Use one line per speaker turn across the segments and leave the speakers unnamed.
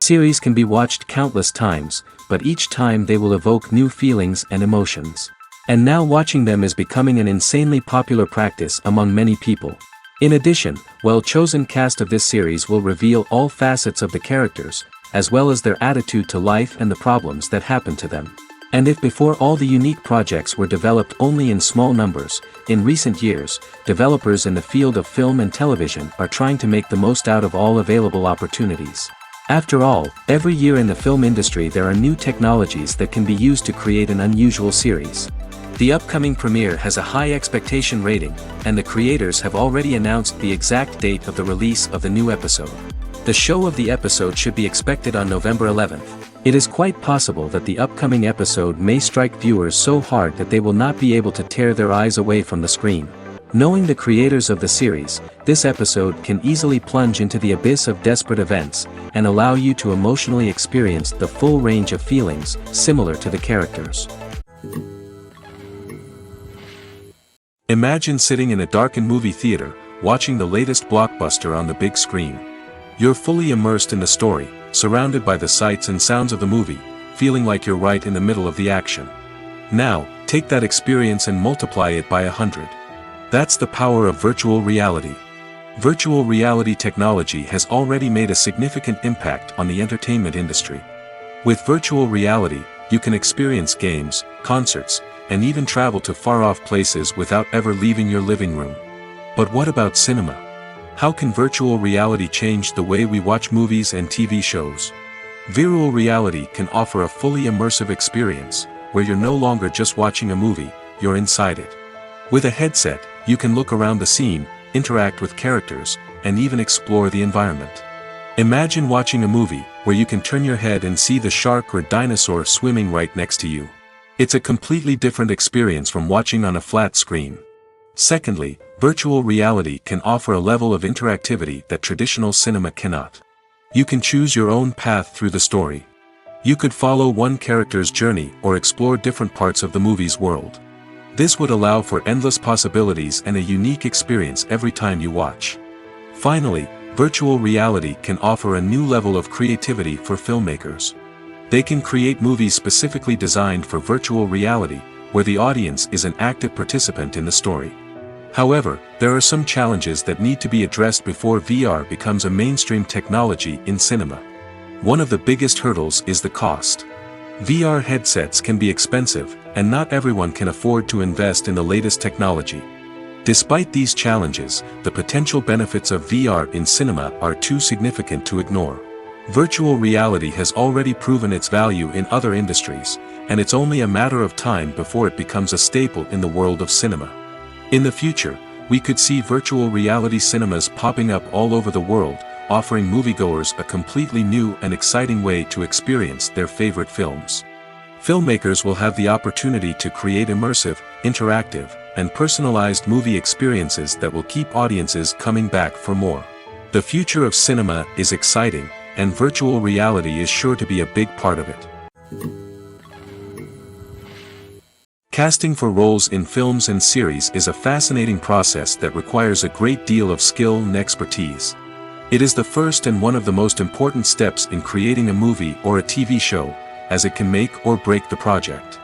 Series can be watched countless times, but each time they will evoke new feelings and emotions. And now watching them is becoming an insanely popular practice among many people. In addition, well-chosen cast of this series will reveal all facets of the characters, as well as their attitude to life and the problems that happen to them. And if before all the unique projects were developed only in small numbers, in recent years, developers in the field of film and television are trying to make the most out of all available opportunities. After all, every year in the film industry there are new technologies that can be used to create an unusual series. The upcoming premiere has a high expectation rating, and the creators have already announced the exact date of the release of the new episode. The show of the episode should be expected on November 11th. It is quite possible that the upcoming episode may strike viewers so hard that they will not be able to tear their eyes away from the screen. Knowing the creators of the series, this episode can easily plunge into the abyss of desperate events, and allow you to emotionally experience the full range of feelings, similar to the characters.
Imagine sitting in a darkened movie theater, watching the latest blockbuster on the big screen. You're fully immersed in the story, surrounded by the sights and sounds of the movie, feeling like you're right in the middle of the action. Now, take that experience and multiply it by 100. That's the power of virtual reality. Virtual reality technology has already made a significant impact on the entertainment industry. With virtual reality, you can experience games, concerts, and even travel to far-off places without ever leaving your living room. But what about cinema? How can virtual reality change the way we watch movies and TV shows? Virtual reality can offer a fully immersive experience, where you're no longer just watching a movie, you're inside it. With a headset, you can look around the scene, interact with characters, and even explore the environment. Imagine watching a movie, where you can turn your head and see the shark or dinosaur swimming right next to you. It's a completely different experience from watching on a flat screen. Secondly, virtual reality can offer a level of interactivity that traditional cinema cannot. You can choose your own path through the story. You could follow one character's journey or explore different parts of the movie's world. This would allow for endless possibilities and a unique experience every time you watch. Finally, virtual reality can offer a new level of creativity for filmmakers. They can create movies specifically designed for virtual reality, where the audience is an active participant in the story. However, there are some challenges that need to be addressed before VR becomes a mainstream technology in cinema. One of the biggest hurdles is the cost. VR headsets can be expensive, and not everyone can afford to invest in the latest technology. Despite these challenges, the potential benefits of VR in cinema are too significant to ignore. Virtual reality has already proven its value in other industries, and it's only a matter of time before it becomes a staple in the world of cinema. In the future, we could see virtual reality cinemas popping up all over the world, offering moviegoers a completely new and exciting way to experience their favorite films. Filmmakers will have the opportunity to create immersive, interactive, and personalized movie experiences that will keep audiences coming back for more. The future of cinema is exciting, and virtual reality is sure to be a big part of it. Casting for roles in films and series is a fascinating process that requires a great deal of skill and expertise. It is the first and one of the most important steps in creating a movie or a TV show, as it can make or break the project.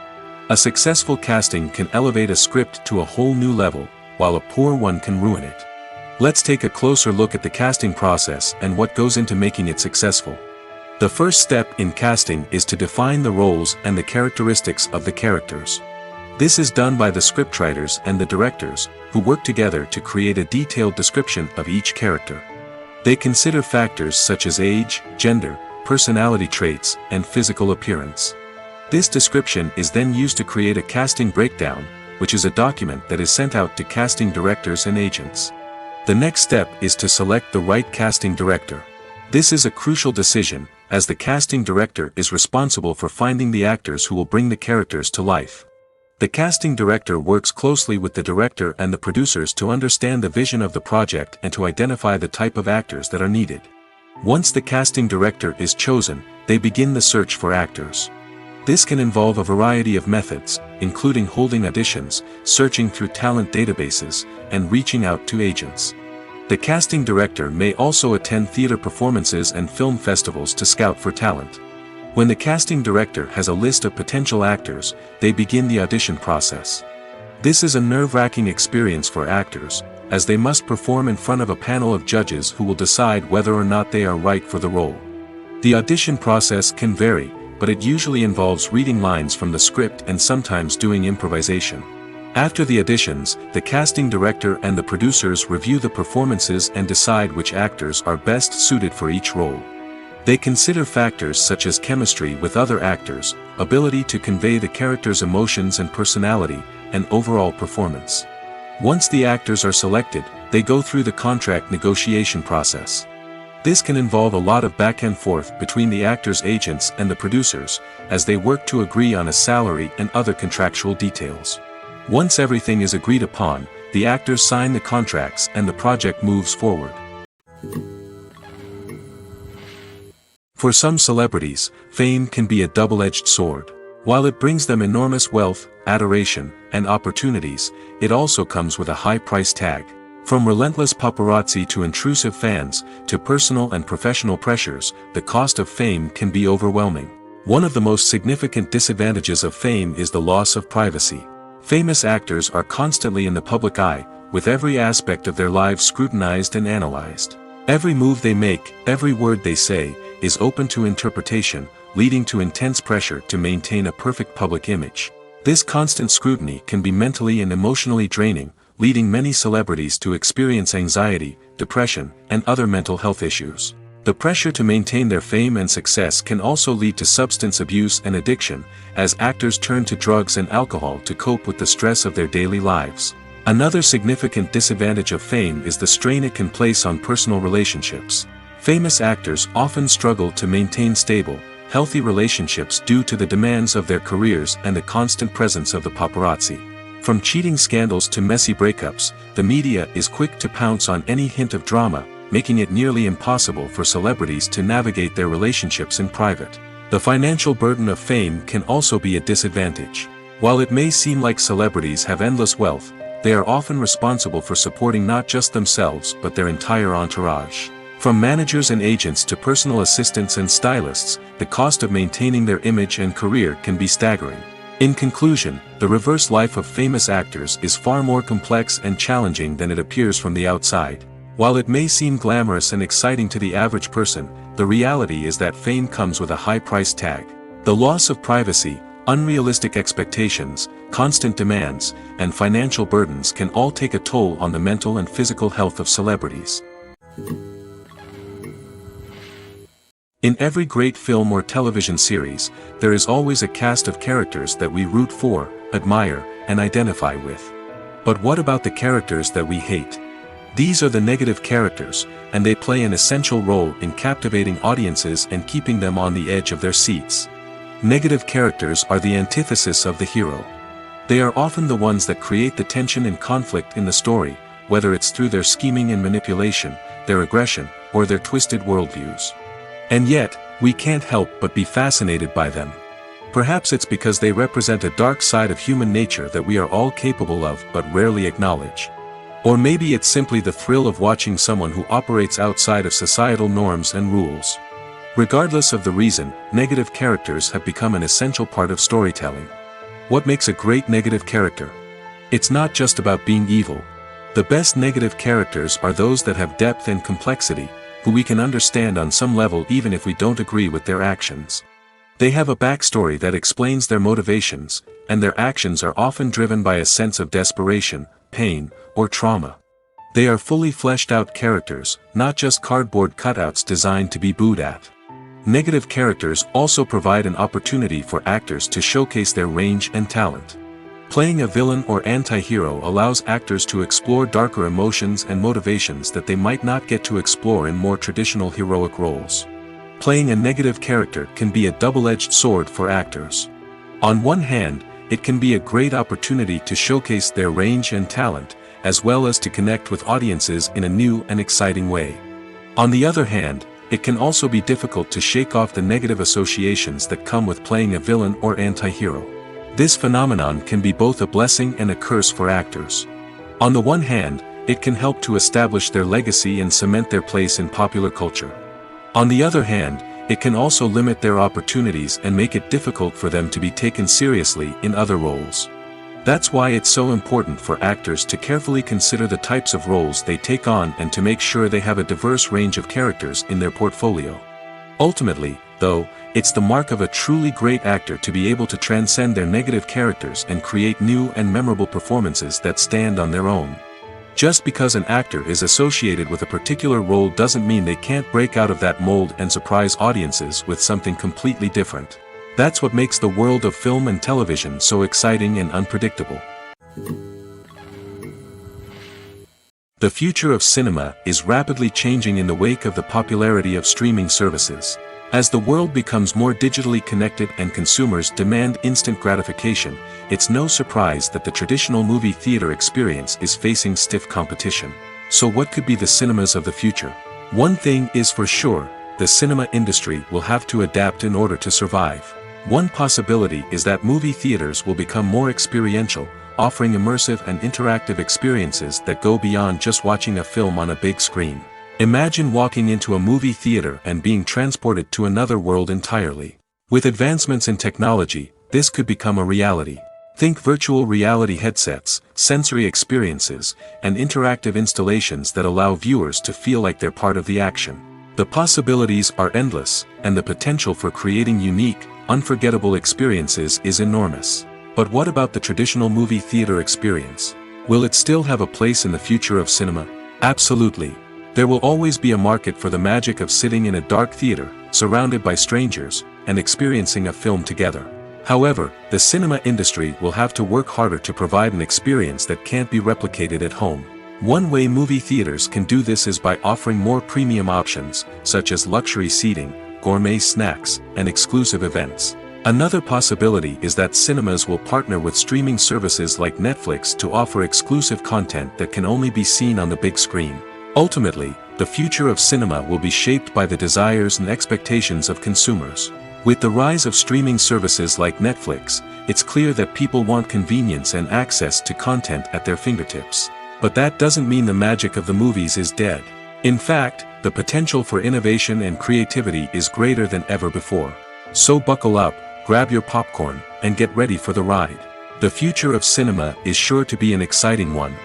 A successful casting can elevate a script to a whole new level, while a poor one can ruin it. Let's take a closer look at the casting process and what goes into making it successful. The first step in casting is to define the roles and the characteristics of the characters. This is done by the scriptwriters and the directors, who work together to create a detailed description of each character. They consider factors such as age, gender, personality traits, and physical appearance. This description is then used to create a casting breakdown, which is a document that is sent out to casting directors and agents. The next step is to select the right casting director. This is a crucial decision, as the casting director is responsible for finding the actors who will bring the characters to life. The casting director works closely with the director and the producers to understand the vision of the project and to identify the type of actors that are needed. Once the casting director is chosen, they begin the search for actors. This can involve a variety of methods, including holding auditions, searching through talent databases, and reaching out to agents. The casting director may also attend theater performances and film festivals to scout for talent. When the casting director has a list of potential actors, they begin the audition process. This is a nerve-wracking experience for actors, as they must perform in front of a panel of judges who will decide whether or not they are right for the role. The audition process can vary, but it usually involves reading lines from the script and sometimes doing improvisation. After the auditions, the casting director and the producers review the performances and decide which actors are best suited for each role. They consider factors such as chemistry with other actors, ability to convey the character's emotions and personality, and overall performance. Once the actors are selected, they go through the contract negotiation process. This can involve a lot of back and forth between the actors' agents and the producers, as they work to agree on a salary and other contractual details. Once everything is agreed upon, the actors sign the contracts and the project moves forward. For some celebrities, fame can be a double-edged sword. While it brings them enormous wealth, adoration, and opportunities, it also comes with a high price tag. From relentless paparazzi to intrusive fans, to personal and professional pressures, the cost of fame can be overwhelming. One of the most significant disadvantages of fame is the loss of privacy. Famous actors are constantly in the public eye, with every aspect of their lives scrutinized and analyzed. Every move they make, every word they say, is open to interpretation, leading to intense pressure to maintain a perfect public image. This constant scrutiny can be mentally and emotionally draining, leading many celebrities to experience anxiety, depression, and other mental health issues. The pressure to maintain their fame and success can also lead to substance abuse and addiction, as actors turn to drugs and alcohol to cope with the stress of their daily lives. Another significant disadvantage of fame is the strain it can place on personal relationships. Famous actors often struggle to maintain stable, healthy relationships due to the demands of their careers and the constant presence of the paparazzi. From cheating scandals to messy breakups, the media is quick to pounce on any hint of drama, making it nearly impossible for celebrities to navigate their relationships in private. The financial burden of fame can also be a disadvantage. While it may seem like celebrities have endless wealth, they are often responsible for supporting not just themselves but their entire entourage. From managers and agents to personal assistants and stylists, the cost of maintaining their image and career can be staggering. In conclusion, the reverse life of famous actors is far more complex and challenging than it appears from the outside. While it may seem glamorous and exciting to the average person, the reality is that fame comes with a high price tag. The loss of privacy, unrealistic expectations, constant demands, and financial burdens can all take a toll on the mental and physical health of celebrities. In every great film or television series, there is always a cast of characters that we root for, admire, and identify with. But what about the characters that we hate? These are the negative characters, and they play an essential role in captivating audiences and keeping them on the edge of their seats. Negative characters are the antithesis of the hero. They are often the ones that create the tension and conflict in the story, whether it's through their scheming and manipulation, their aggression, or their twisted worldviews. And yet, we can't help but be fascinated by them. Perhaps it's because they represent a dark side of human nature that we are all capable of but rarely acknowledge. Or maybe it's simply the thrill of watching someone who operates outside of societal norms and rules. Regardless of the reason, negative characters have become an essential part of storytelling. What makes a great negative character? It's not just about being evil. The best negative characters are those that have depth and complexity, who we can understand on some level even if we don't agree with their actions. They have a backstory that explains their motivations, and their actions are often driven by a sense of desperation, pain, or trauma. They are fully fleshed out characters, not just cardboard cutouts designed to be booed at. Negative characters also provide an opportunity for actors to showcase their range and talent. Playing a villain or anti-hero allows actors to explore darker emotions and motivations that they might not get to explore in more traditional heroic roles. Playing a negative character can be a double-edged sword for actors. On one hand, it can be a great opportunity to showcase their range and talent, as well as to connect with audiences in a new and exciting way. On the other hand, it can also be difficult to shake off the negative associations that come with playing a villain or anti-hero. This phenomenon can be both a blessing and a curse for actors. On the one hand, it can help to establish their legacy and cement their place in popular culture. On the other hand, it can also limit their opportunities and make it difficult for them to be taken seriously in other roles. That's why it's so important for actors to carefully consider the types of roles they take on and to make sure they have a diverse range of characters in their portfolio. Ultimately, though, it's the mark of a truly great actor to be able to transcend their negative characters and create new and memorable performances that stand on their own. Just because an actor is associated with a particular role doesn't mean they can't break out of that mold and surprise audiences with something completely different. That's what makes the world of film and television so exciting and unpredictable. The future of cinema is rapidly changing in the wake of the popularity of streaming services. As the world becomes more digitally connected and consumers demand instant gratification, it's no surprise that the traditional movie theater experience is facing stiff competition. So what could be the cinemas of the future? One thing is for sure, the cinema industry will have to adapt in order to survive. One possibility is that movie theaters will become more experiential, offering immersive and interactive experiences that go beyond just watching a film on a big screen. Imagine walking into a movie theater and being transported to another world entirely. With advancements in technology, this could become a reality. Think virtual reality headsets, sensory experiences, and interactive installations that allow viewers to feel like they're part of the action. The possibilities are endless, and the potential for creating unique, unforgettable experiences is enormous. But what about the traditional movie theater experience? Will it still have a place in the future of cinema? Absolutely. There will always be a market for the magic of sitting in a dark theater, surrounded by strangers, and experiencing a film together. However, the cinema industry will have to work harder to provide an experience that can't be replicated at home. One way movie theaters can do this is by offering more premium options, such as luxury seating, gourmet snacks, and exclusive events. Another possibility is that cinemas will partner with streaming services like Netflix to offer exclusive content that can only be seen on the big screen. Ultimately, the future of cinema will be shaped by the desires and expectations of consumers. With the rise of streaming services like Netflix, it's clear that people want convenience and access to content at their fingertips. But that doesn't mean the magic of the movies is dead. In fact, the potential for innovation and creativity is greater than ever before. So buckle up, grab your popcorn, and get ready for the ride. The future of cinema is sure to be an exciting one.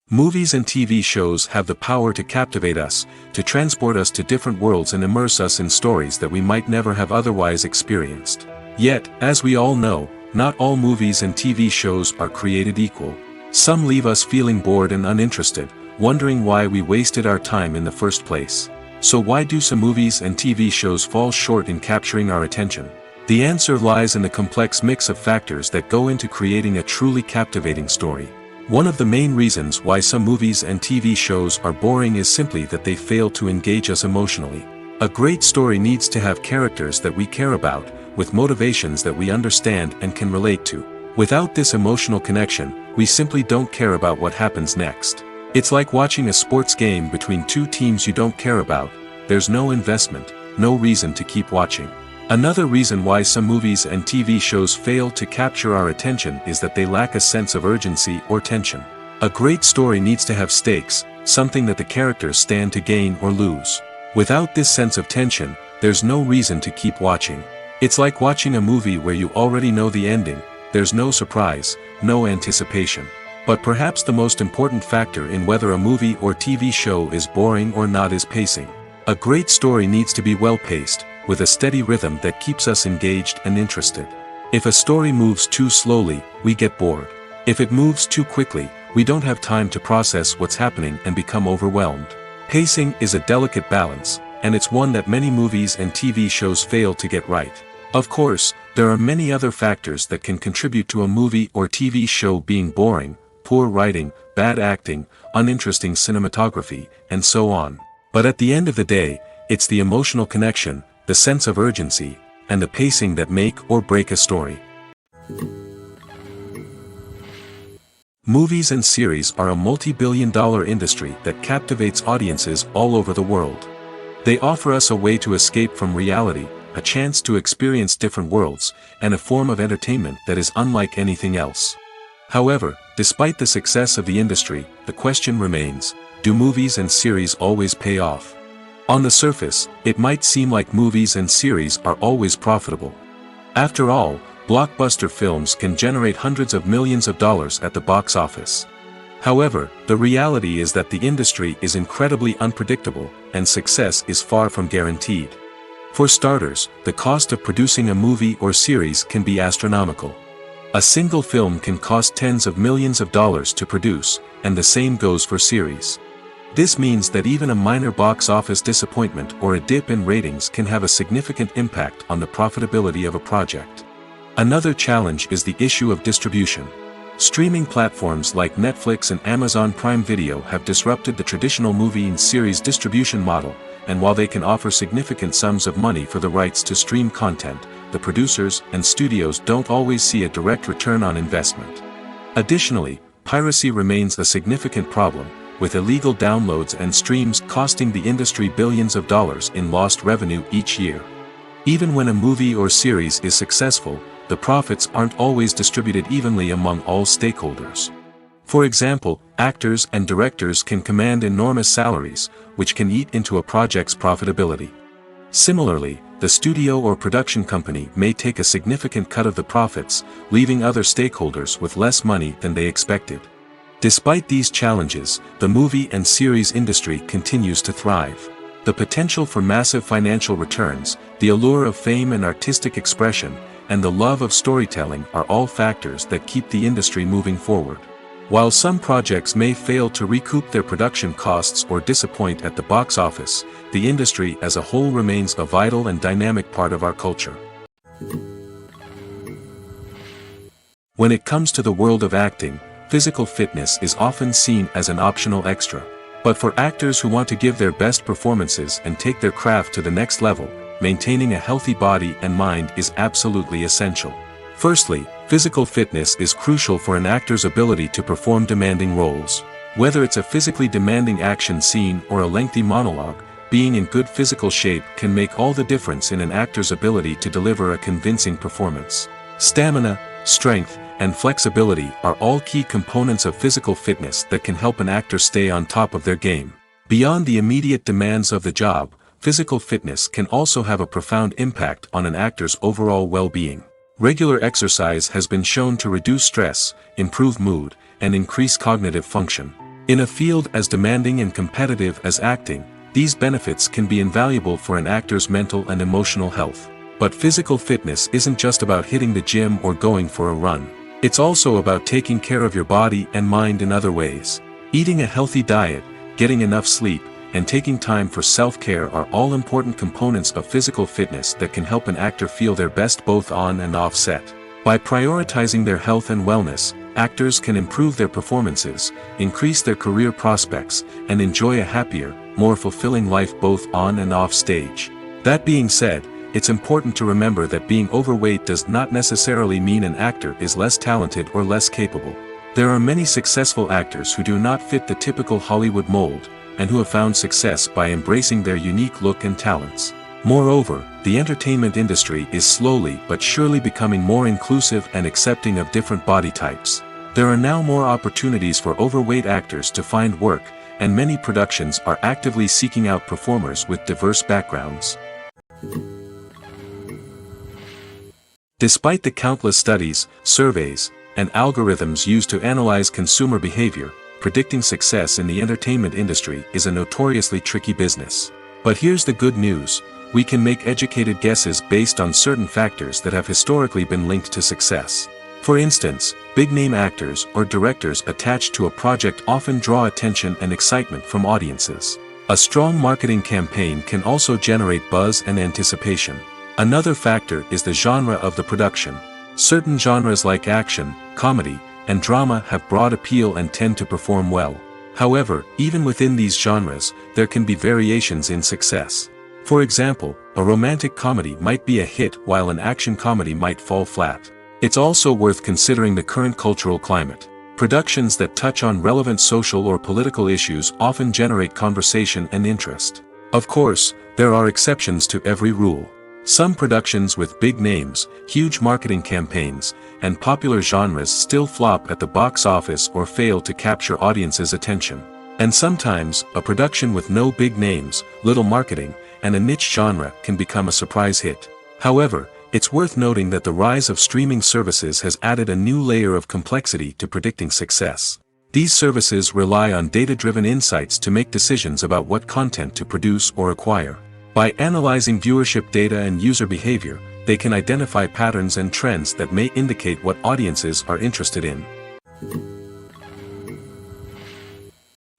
Movies and TV shows have the power to captivate us, to transport us to different worlds and immerse us in stories that we might never have otherwise experienced. Yet, as we all know, not all movies and TV shows are created equal. Some leave us feeling bored and uninterested, wondering why we wasted our time in the first place. So why do some movies and TV shows fall short in capturing our attention? The answer lies in the complex mix of factors that go into creating a truly captivating story. One of the main reasons why some movies and TV shows are boring is simply that they fail to engage us emotionally. A great story needs to have characters that we care about, with motivations that we understand and can relate to. Without this emotional connection, we simply don't care about what happens next. It's like watching a sports game between two teams you don't care about. There's no investment, no reason to keep watching. Another reason why some movies and TV shows fail to capture our attention is that they lack a sense of urgency or tension. A great story needs to have stakes, something that the characters stand to gain or lose. Without this sense of tension, there's no reason to keep watching. It's like watching a movie where you already know the ending. There's no surprise, no anticipation. But perhaps the most important factor in whether a movie or TV show is boring or not is pacing. A great story needs to be well-paced, with a steady rhythm that keeps us engaged and interested. If a story moves too slowly, we get bored. If it moves too quickly, we don't have time to process what's happening and become overwhelmed. Pacing is a delicate balance, and it's one that many movies and TV shows fail to get right. Of course, there are many other factors that can contribute to a movie or TV show being boring: poor writing, bad acting, uninteresting cinematography, and so on. But at the end of the day, it's the emotional connection, the sense of urgency, and the pacing that make or break a story. Movies and series are a multi-billion-dollar industry that captivates audiences all over the world. They offer us a way to escape from reality, a chance to experience different worlds, and a form of entertainment that is unlike anything else. However, despite the success of the industry, the question remains, do movies and series always pay off? On the surface, it might seem like movies and series are always profitable. After all, blockbuster films can generate hundreds of millions of dollars at the box office. However, the reality is that the industry is incredibly unpredictable, and success is far from guaranteed. For starters, the cost of producing a movie or series can be astronomical. A single film can cost tens of millions of dollars to produce, and the same goes for series. This means that even a minor box office disappointment or a dip in ratings can have a significant impact on the profitability of a project. Another challenge is the issue of distribution. Streaming platforms like Netflix and Amazon Prime Video have disrupted the traditional movie and series distribution model, and while they can offer significant sums of money for the rights to stream content, the producers and studios don't always see a direct return on investment. Additionally, piracy remains a significant problem, with illegal downloads and streams costing the industry billions of dollars in lost revenue each year. Even when a movie or series is successful, the profits aren't always distributed evenly among all stakeholders. For example, actors and directors can command enormous salaries, which can eat into a project's profitability. Similarly, the studio or production company may take a significant cut of the profits, leaving other stakeholders with less money than they expected. Despite these challenges, the movie and series industry continues to thrive. The potential for massive financial returns, the allure of fame and artistic expression, and the love of storytelling are all factors that keep the industry moving forward. While some projects may fail to recoup their production costs or disappoint at the box office, the industry as a whole remains a vital and dynamic part of our culture. When it comes to the world of acting, physical fitness is often seen as an optional extra. But for actors who want to give their best performances and take their craft to the next level, maintaining a healthy body and mind is absolutely essential. Firstly, physical fitness is crucial for an actor's ability to perform demanding roles. Whether it's a physically demanding action scene or a lengthy monologue, being in good physical shape can make all the difference in an actor's ability to deliver a convincing performance. Stamina, strength, and flexibility are all key components of physical fitness that can help an actor stay on top of their game. Beyond the immediate demands of the job, physical fitness can also have a profound impact on an actor's overall well-being. Regular exercise has been shown to reduce stress, improve mood, and increase cognitive function. In a field as demanding and competitive as acting, these benefits can be invaluable for an actor's mental and emotional health. But physical fitness isn't just about hitting the gym or going for a run. It's also about taking care of your body and mind in other ways. Eating a healthy diet, getting enough sleep, and taking time for self-care are all important components of physical fitness that can help an actor feel their best both on and off set. By prioritizing their health and wellness, actors can improve their performances, increase their career prospects, and enjoy a happier, more fulfilling life both on and off stage. That being said, it's important to remember that being overweight does not necessarily mean an actor is less talented or less capable. There are many successful actors who do not fit the typical Hollywood mold, and who have found success by embracing their unique look and talents. Moreover, the entertainment industry is slowly but surely becoming more inclusive and accepting of different body types. There are now more opportunities for overweight actors to find work, and many productions are actively seeking out performers with diverse backgrounds. Despite the countless studies, surveys, and algorithms used to analyze consumer behavior, predicting success in the entertainment industry is a notoriously tricky business. But here's the good news: we can make educated guesses based on certain factors that have historically been linked to success. For instance, big-name actors or directors attached to a project often draw attention and excitement from audiences. A strong marketing campaign can also generate buzz and anticipation. Another factor is the genre of the production. Certain genres like action, comedy, and drama have broad appeal and tend to perform well. However, even within these genres, there can be variations in success. For example, a romantic comedy might be a hit while an action comedy might fall flat. It's also worth considering the current cultural climate. Productions that touch on relevant social or political issues often generate conversation and interest. Of course, there are exceptions to every rule. Some productions with big names, huge marketing campaigns, and popular genres still flop at the box office or fail to capture audiences' attention. And sometimes, a production with no big names, little marketing, and a niche genre can become a surprise hit. However, it's worth noting that the rise of streaming services has added a new layer of complexity to predicting success. These services rely on data-driven insights to make decisions about what content to produce or acquire. By analyzing viewership data and user behavior, they can identify patterns and trends that may indicate what audiences are interested in.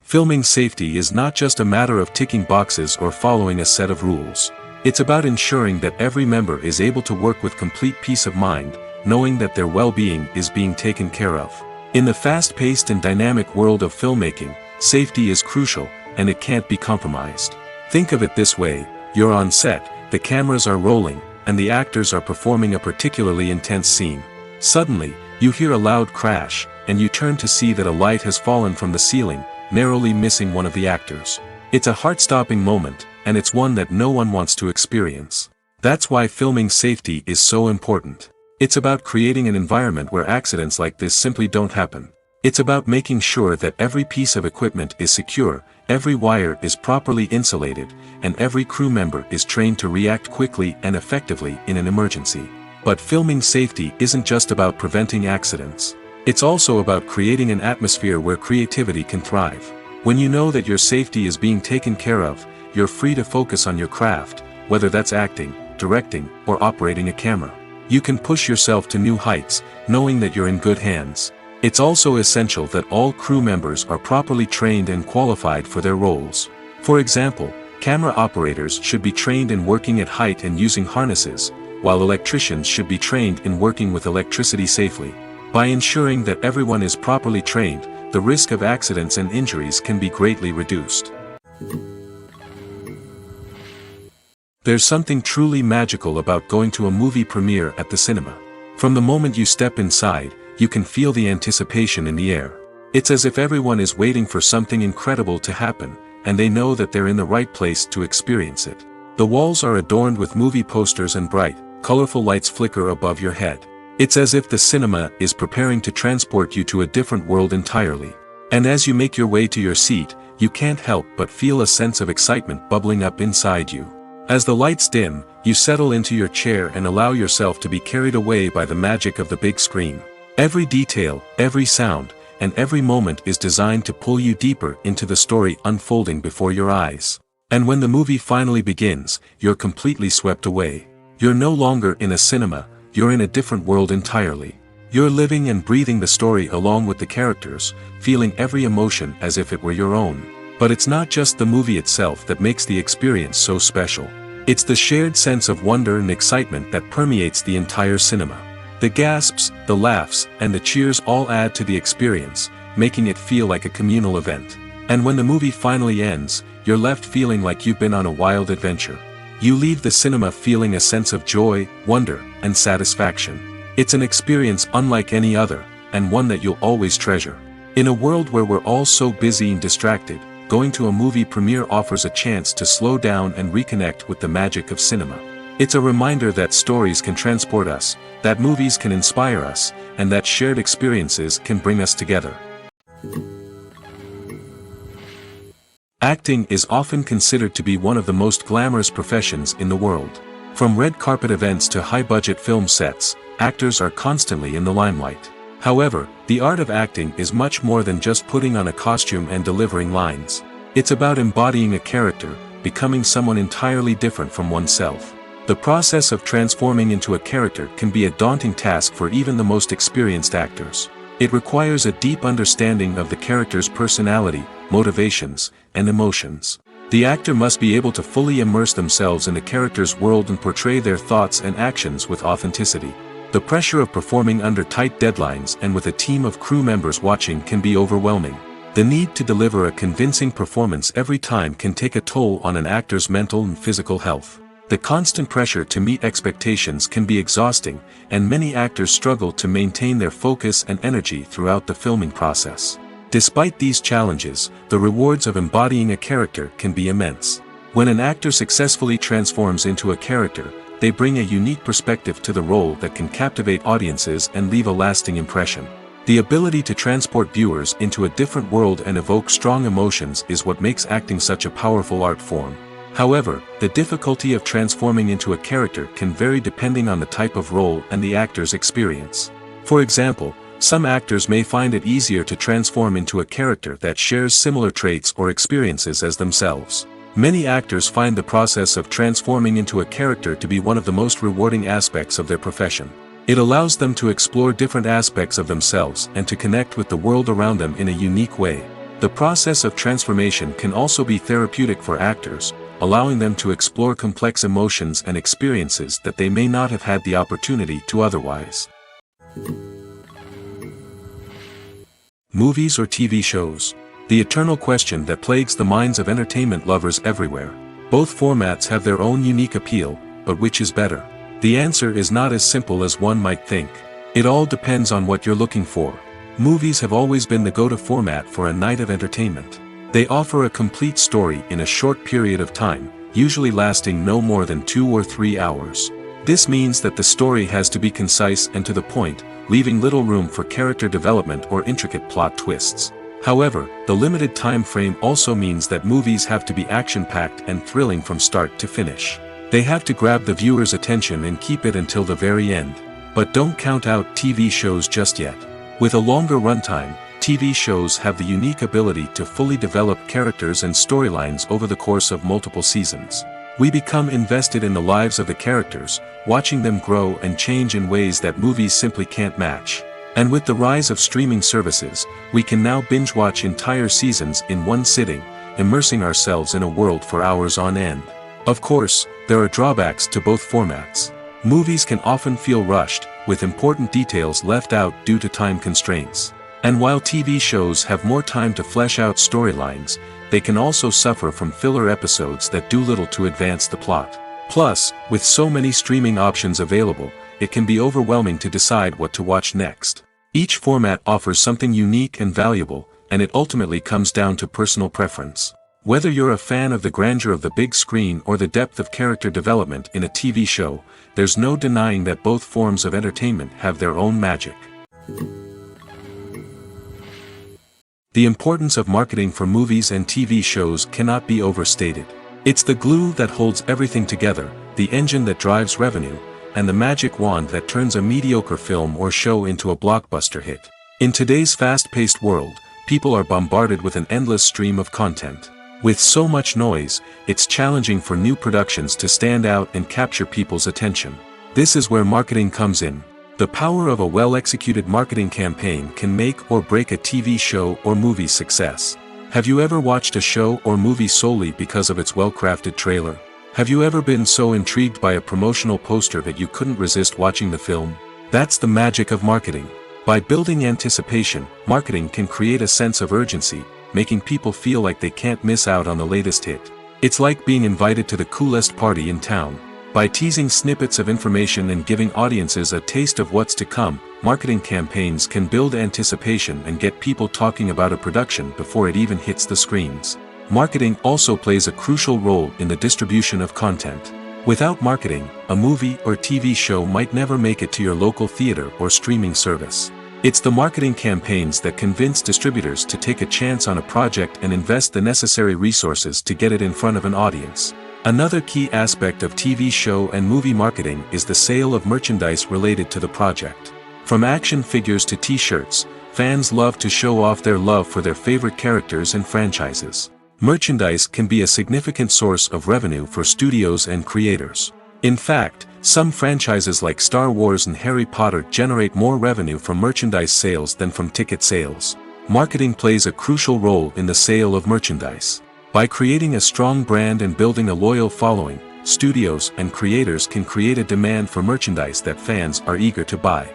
Filming safety is not just a matter of ticking boxes or following a set of rules. It's about ensuring that every member is able to work with complete peace of mind, knowing that their well-being is being taken care of. In the fast-paced and dynamic world of filmmaking, safety is crucial, and it can't be compromised. Think of it this way: you're on set, the cameras are rolling, and the actors are performing a particularly intense scene. Suddenly, you hear a loud crash, and you turn to see that a light has fallen from the ceiling, narrowly missing one of the actors. It's a heart-stopping moment, and it's one that no one wants to experience. That's why filming safety is so important. It's about creating an environment where accidents like this simply don't happen. It's about making sure that every piece of equipment is secure, every wire is properly insulated, and every crew member is trained to react quickly and effectively in an emergency. But filming safety isn't just about preventing accidents. It's also about creating an atmosphere where creativity can thrive. When you know that your safety is being taken care of, you're free to focus on your craft, whether that's acting, directing, or operating a camera. You can push yourself to new heights, knowing that you're in good hands. It's also essential that all crew members are properly trained and qualified for their roles. For example, camera operators should be trained in working at height and using harnesses, while electricians should be trained in working with electricity safely. By ensuring that everyone is properly trained, the risk of accidents and injuries can be greatly reduced. There's something truly magical about going to a movie premiere at the cinema. From the moment you step inside, you can feel the anticipation in the air. It's as if everyone is waiting for something incredible to happen, and they know that they're in the right place to experience it. The walls are adorned with movie posters and bright, colorful lights flicker above your head. It's as if the cinema is preparing to transport you to a different world entirely. And as you make your way to your seat, you can't help but feel a sense of excitement bubbling up inside you. As the lights dim, you settle into your chair and allow yourself to be carried away by the magic of the big screen. Every detail, every sound, and every moment is designed to pull you deeper into the story unfolding before your eyes. And when the movie finally begins, you're completely swept away. You're no longer in a cinema, you're in a different world entirely. You're living and breathing the story along with the characters, feeling every emotion as if it were your own. But it's not just the movie itself that makes the experience so special. It's the shared sense of wonder and excitement that permeates the entire cinema. The gasps, the laughs, and the cheers all add to the experience, making it feel like a communal event. And when the movie finally ends, you're left feeling like you've been on a wild adventure. You leave the cinema feeling a sense of joy, wonder, and satisfaction. It's an experience unlike any other, and one that you'll always treasure. In a world where we're all so busy and distracted, going to a movie premiere offers a chance to slow down and reconnect with the magic of cinema. It's a reminder that stories can transport us, that movies can inspire us, and that shared experiences can bring us together. Acting is often considered to be one of the most glamorous professions in the world. From red carpet events to high-budget film sets, actors are constantly in the limelight. However, the art of acting is much more than just putting on a costume and delivering lines. It's about embodying a character, becoming someone entirely different from oneself. The process of transforming into a character can be a daunting task for even the most experienced actors. It requires a deep understanding of the character's personality, motivations, and emotions. The actor must be able to fully immerse themselves in the character's world and portray their thoughts and actions with authenticity. The pressure of performing under tight deadlines and with a team of crew members watching can be overwhelming. The need to deliver a convincing performance every time can take a toll on an actor's mental and physical health. The constant pressure to meet expectations can be exhausting, and many actors struggle to maintain their focus and energy throughout the filming process. Despite these challenges, the rewards of embodying a character can be immense. When an actor successfully transforms into a character, they bring a unique perspective to the role that can captivate audiences and leave a lasting impression. The ability to transport viewers into a different world and evoke strong emotions is what makes acting such a powerful art form. However, the difficulty of transforming into a character can vary depending on the type of role and the actor's experience. For example, some actors may find it easier to transform into a character that shares similar traits or experiences as themselves. Many actors find the process of transforming into a character to be one of the most rewarding aspects of their profession. It allows them to explore different aspects of themselves and to connect with the world around them in a unique way. The process of transformation can also be therapeutic for actors, allowing them to explore complex emotions and experiences that they may not have had the opportunity to otherwise. Movies or TV shows? The eternal question that plagues the minds of entertainment lovers everywhere. Both formats have their own unique appeal, but which is better? The answer is not as simple as one might think. It all depends on what you're looking for. Movies have always been the go-to format for a night of entertainment. They offer a complete story in a short period of time, usually lasting no more than 2 or 3 hours. This means that the story has to be concise and to the point, leaving little room for character development or intricate plot twists. However, the limited time frame also means that movies have to be action-packed and thrilling from start to finish. They have to grab the viewer's attention and keep it until the very end. But don't count out TV shows just yet. With a longer runtime, TV shows have the unique ability to fully develop characters and storylines over the course of multiple seasons. We become invested in the lives of the characters, watching them grow and change in ways that movies simply can't match. And with the rise of streaming services, we can now binge-watch entire seasons in one sitting, immersing ourselves in a world for hours on end. Of course, there are drawbacks to both formats. Movies can often feel rushed, with important details left out due to time constraints. And while TV shows have more time to flesh out storylines, they can also suffer from filler episodes that do little to advance the plot. Plus, with so many streaming options available, it can be overwhelming to decide what to watch next. Each format offers something unique and valuable, and it ultimately comes down to personal preference. Whether you're a fan of the grandeur of the big screen or the depth of character development in a TV show, there's no denying that both forms of entertainment have their own magic. The importance of marketing for movies and TV shows cannot be overstated. It's the glue that holds everything together, the engine that drives revenue, and the magic wand that turns a mediocre film or show into a blockbuster hit. In today's fast-paced world, people are bombarded with an endless stream of content. With so much noise, it's challenging for new productions to stand out and capture people's attention. This is where marketing comes in. The power of a well-executed marketing campaign can make or break a TV show or movie's success. Have you ever watched a show or movie solely because of its well-crafted trailer? Have you ever been so intrigued by a promotional poster that you couldn't resist watching the film? That's the magic of marketing. By building anticipation, marketing can create a sense of urgency, making people feel like they can't miss out on the latest hit. It's like being invited to the coolest party in town. By teasing snippets of information and giving audiences a taste of what's to come, marketing campaigns can build anticipation and get people talking about a production before it even hits the screens. Marketing also plays a crucial role in the distribution of content. Without marketing, a movie or TV show might never make it to your local theater or streaming service. It's the marketing campaigns that convince distributors to take a chance on a project and invest the necessary resources to get it in front of an audience. Another key aspect of TV show and movie marketing is the sale of merchandise related to the project. From action figures to t-shirts, fans love to show off their love for their favorite characters and franchises. Merchandise can be a significant source of revenue for studios and creators. In fact, some franchises like Star Wars and Harry Potter generate more revenue from merchandise sales than from ticket sales. Marketing plays a crucial role in the sale of merchandise. By creating a strong brand and building a loyal following, studios and creators can create a demand for merchandise that fans are eager to buy.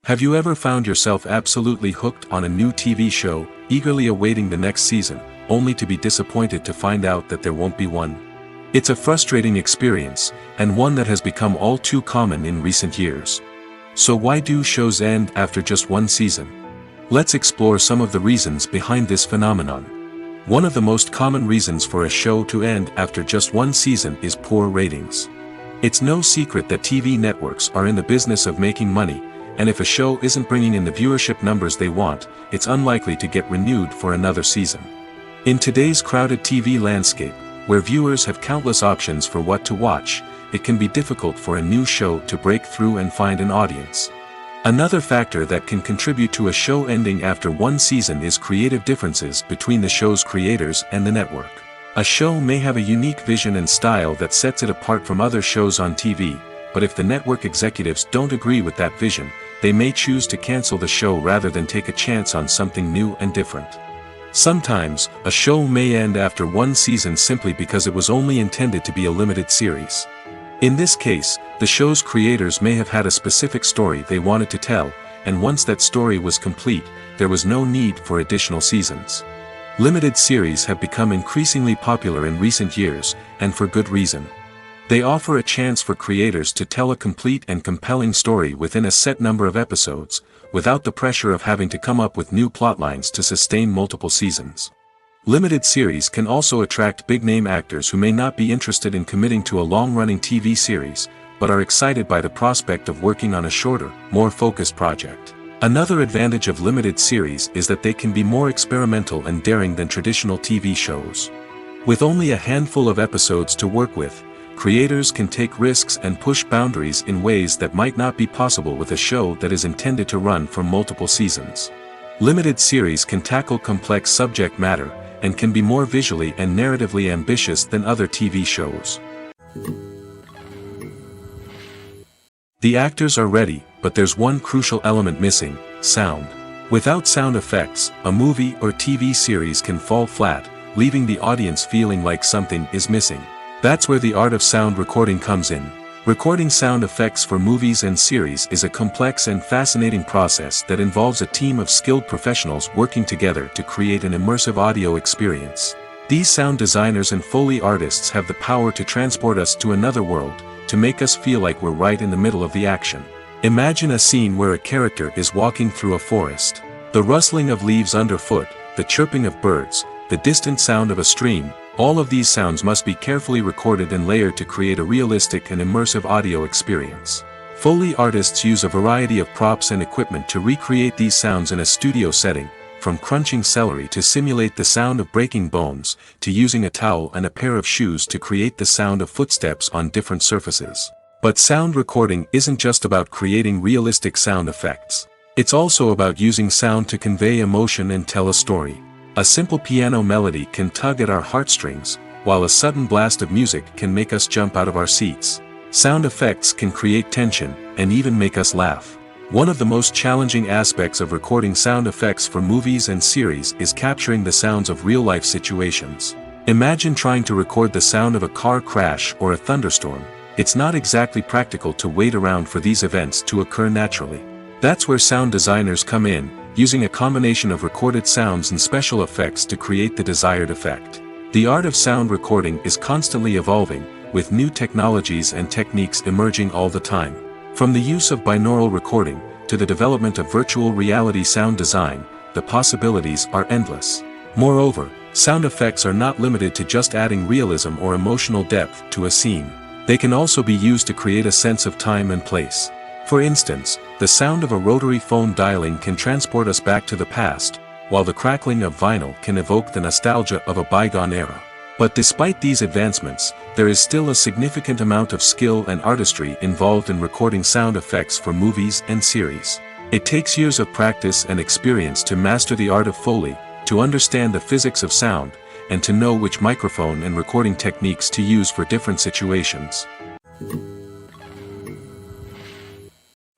Have you ever found yourself absolutely hooked on a new TV show, eagerly awaiting the next season, only to be disappointed to find out that there won't be one? It's a frustrating experience, and one that has become all too common in recent years. So why do shows end after just one season? Let's explore some of the reasons behind this phenomenon. One of the most common reasons for a show to end after just one season is poor ratings. It's no secret that TV networks are in the business of making money, and if a show isn't bringing in the viewership numbers they want, it's unlikely to get renewed for another season. In today's crowded TV landscape, where viewers have countless options for what to watch, it can be difficult for a new show to break through and find an audience. Another factor that can contribute to a show ending after one season is creative differences between the show's creators and the network. A show may have a unique vision and style that sets it apart from other shows on TV, but if the network executives don't agree with that vision, they may choose to cancel the show rather than take a chance on something new and different. Sometimes, a show may end after one season simply because it was only intended to be a limited series. In this case, the show's creators may have had a specific story they wanted to tell, and once that story was complete, there was no need for additional seasons. Limited series have become increasingly popular in recent years, and for good reason. They offer a chance for creators to tell a complete and compelling story within a set number of episodes, without the pressure of having to come up with new plotlines to sustain multiple seasons. Limited series can also attract big-name actors who may not be interested in committing to a long-running TV series, but are excited by the prospect of working on a shorter, more focused project. Another advantage of limited series is that they can be more experimental and daring than traditional TV shows. With only a handful of episodes to work with, creators can take risks and push boundaries in ways that might not be possible with a show that is intended to run for multiple seasons. Limited series can tackle complex subject matter, and can be more visually and narratively ambitious than other TV shows. The actors are ready, but there's one crucial element missing: sound. Without sound effects, a movie or TV series can fall flat, leaving the audience feeling like something is missing. That's where the art of sound recording comes in. Recording sound effects for movies and series is a complex and fascinating process that involves a team of skilled professionals working together to create an immersive audio experience. These sound designers and Foley artists have the power to transport us to another world, to make us feel like we're right in the middle of the action. Imagine a scene where a character is walking through a forest. The rustling of leaves underfoot, the chirping of birds, the distant sound of a stream, all of these sounds must be carefully recorded and layered to create a realistic and immersive audio experience. Foley artists use a variety of props and equipment to recreate these sounds in a studio setting, from crunching celery to simulate the sound of breaking bones, to using a towel and a pair of shoes to create the sound of footsteps on different surfaces. But sound recording isn't just about creating realistic sound effects. It's also about using sound to convey emotion and tell a story. A simple piano melody can tug at our heartstrings, while a sudden blast of music can make us jump out of our seats. Sound effects can create tension, and even make us laugh. One of the most challenging aspects of recording sound effects for movies and series is capturing the sounds of real-life situations. Imagine trying to record the sound of a car crash or a thunderstorm. It's not exactly practical to wait around for these events to occur naturally. That's where sound designers come in, using a combination of recorded sounds and special effects to create the desired effect. The art of sound recording is constantly evolving, with new technologies and techniques emerging all the time. From the use of binaural recording, to the development of virtual reality sound design, the possibilities are endless. Moreover, sound effects are not limited to just adding realism or emotional depth to a scene. They can also be used to create a sense of time and place. For instance, the sound of a rotary phone dialing can transport us back to the past, while the crackling of vinyl can evoke the nostalgia of a bygone era. But despite these advancements, there is still a significant amount of skill and artistry involved in recording sound effects for movies and series. It takes years of practice and experience to master the art of Foley, to understand the physics of sound, and to know which microphone and recording techniques to use for different situations.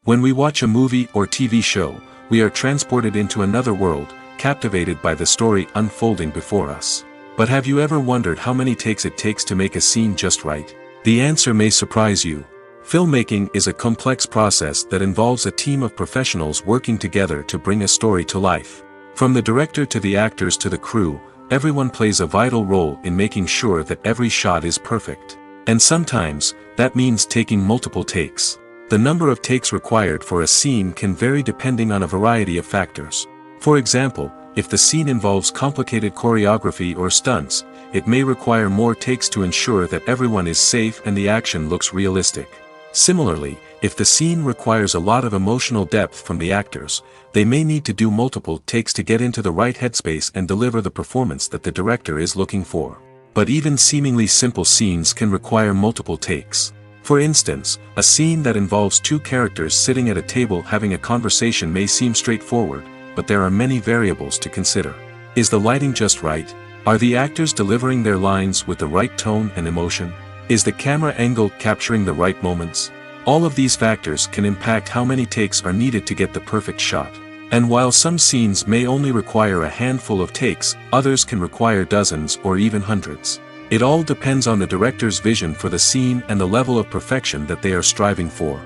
When we watch a movie or TV show, we are transported into another world, captivated by the story unfolding before us. But have you ever wondered how many takes it takes to make a scene just right? The answer may surprise you. Filmmaking is a complex process that involves a team of professionals working together to bring a story to life. From the director to the actors to the crew, everyone plays a vital role in making sure that every shot is perfect. And sometimes, that means taking multiple takes. The number of takes required for a scene can vary depending on a variety of factors. For example, If the scene involves complicated choreography or stunts, it may require more takes to ensure that everyone is safe and the action looks realistic. Similarly, if the scene requires a lot of emotional depth from the actors, they may need to do multiple takes to get into the right headspace and deliver the performance that the director is looking for. But even seemingly simple scenes can require multiple takes. For instance, a scene that involves two characters sitting at a table having a conversation may seem straightforward, but there are many variables to consider. Is the lighting just right? Are the actors delivering their lines with the right tone and emotion? Is the camera angle capturing the right moments? All of these factors can impact how many takes are needed to get the perfect shot. And while some scenes may only require a handful of takes, others can require dozens or even hundreds. It all depends on the director's vision for the scene and the level of perfection that they are striving for.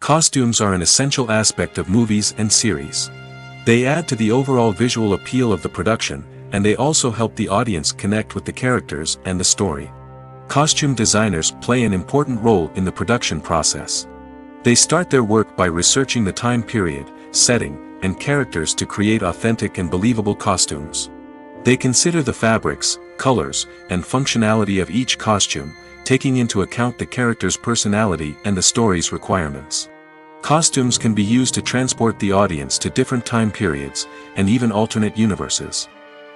Costumes are an essential aspect of movies and series. They add to the overall visual appeal of the production, and they also help the audience connect with the characters and the story. Costume designers play an important role in the production process. They start their work by researching the time period, setting, and characters to create authentic and believable costumes. They consider the fabrics, colors, and functionality of each costume, taking into account the character's personality and the story's requirements. Costumes can be used to transport the audience to different time periods, and even alternate universes.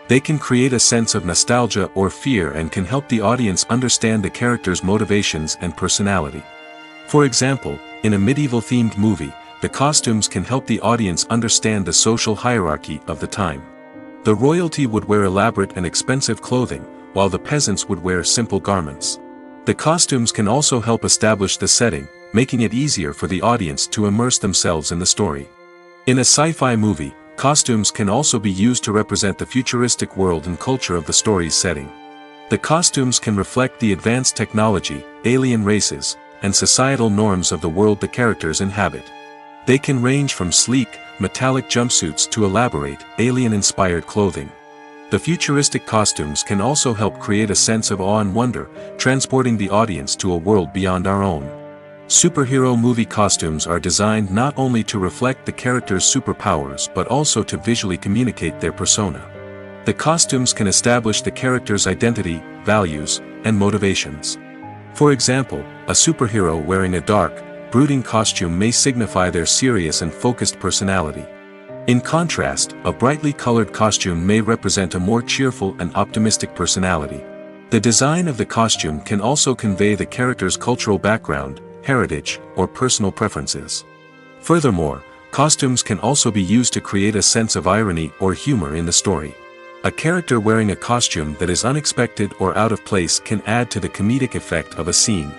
They can create a sense of nostalgia or fear and can help the audience understand the character's motivations and personality. For example, in a medieval-themed movie, the costumes can help the audience understand the social hierarchy of the time. The royalty would wear elaborate and expensive clothing, while the peasants would wear simple garments. The costumes can also help establish the setting, making it easier for the audience to immerse themselves in the story. In a sci-fi movie, costumes can also be used to represent the futuristic world and culture of the story's setting. The costumes can reflect the advanced technology, alien races, and societal norms of the world the characters inhabit. They can range from sleek, metallic jumpsuits to elaborate, alien-inspired clothing. The futuristic costumes can also help create a sense of awe and wonder, transporting the audience to a world beyond our own. Superhero movie costumes are designed not only to reflect the character's superpowers but also to visually communicate their persona. The costumes can establish the character's identity, values, and motivations. For example, a superhero wearing a dark, brooding costume may signify their serious and focused personality. In contrast, a brightly colored costume may represent a more cheerful and optimistic personality. The design of the costume can also convey the character's cultural background, heritage, or personal preferences. Furthermore, costumes can also be used to create a sense of irony or humor in the story. A character wearing a costume that is unexpected or out of place can add to the comedic effect of a scene.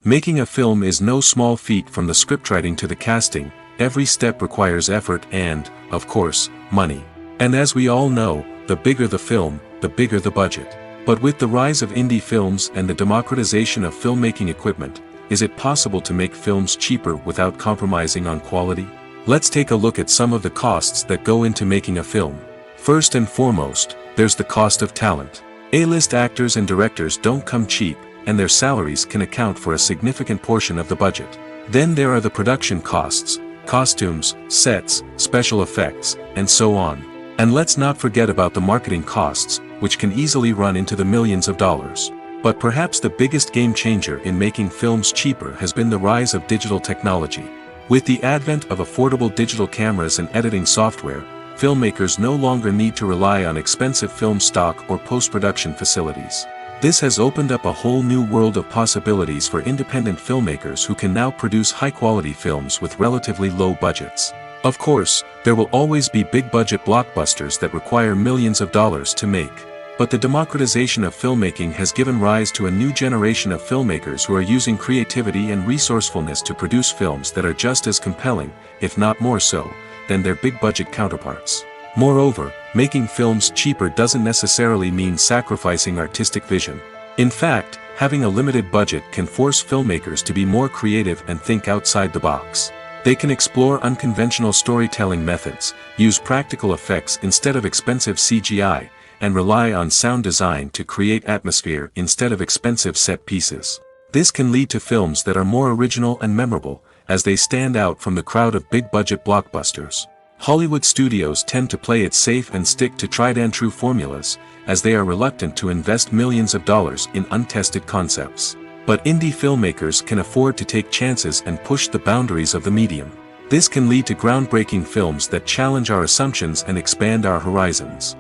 Making a film is no small feat. From the scriptwriting to the casting, every step requires effort and, of course, money. And as we all know, the bigger the film, the bigger the budget. But with the rise of indie films and the democratization of filmmaking equipment, is it possible to make films cheaper without compromising on quality? Let's take a look at some of the costs that go into making a film. First and foremost, there's the cost of talent. A-list actors and directors don't come cheap, and their salaries can account for a significant portion of the budget. Then there are the production costs, costumes, sets, special effects, and so on. And let's not forget about the marketing costs, which can easily run into the millions of dollars. But perhaps the biggest game changer in making films cheaper has been the rise of digital technology. With the advent of affordable digital cameras and editing software, filmmakers no longer need to rely on expensive film stock or post-production facilities. This has opened up a whole new world of possibilities for independent filmmakers who can now produce high-quality films with relatively low budgets. Of course, there will always be big-budget blockbusters that require millions of dollars to make. But the democratization of filmmaking has given rise to a new generation of filmmakers who are using creativity and resourcefulness to produce films that are just as compelling, if not more so, than their big-budget counterparts. Moreover, making films cheaper doesn't necessarily mean sacrificing artistic vision. In fact, having a limited budget can force filmmakers to be more creative and think outside the box. They can explore unconventional storytelling methods, use practical effects instead of expensive CGI, and rely on sound design to create atmosphere instead of expensive set pieces. This can lead to films that are more original and memorable, as they stand out from the crowd of big-budget blockbusters. Hollywood studios tend to play it safe and stick to tried-and-true formulas, as they are reluctant to invest millions of dollars in untested concepts. But indie filmmakers can afford to take chances and push the boundaries of the medium. This can lead to groundbreaking films that challenge our assumptions and expand our horizons.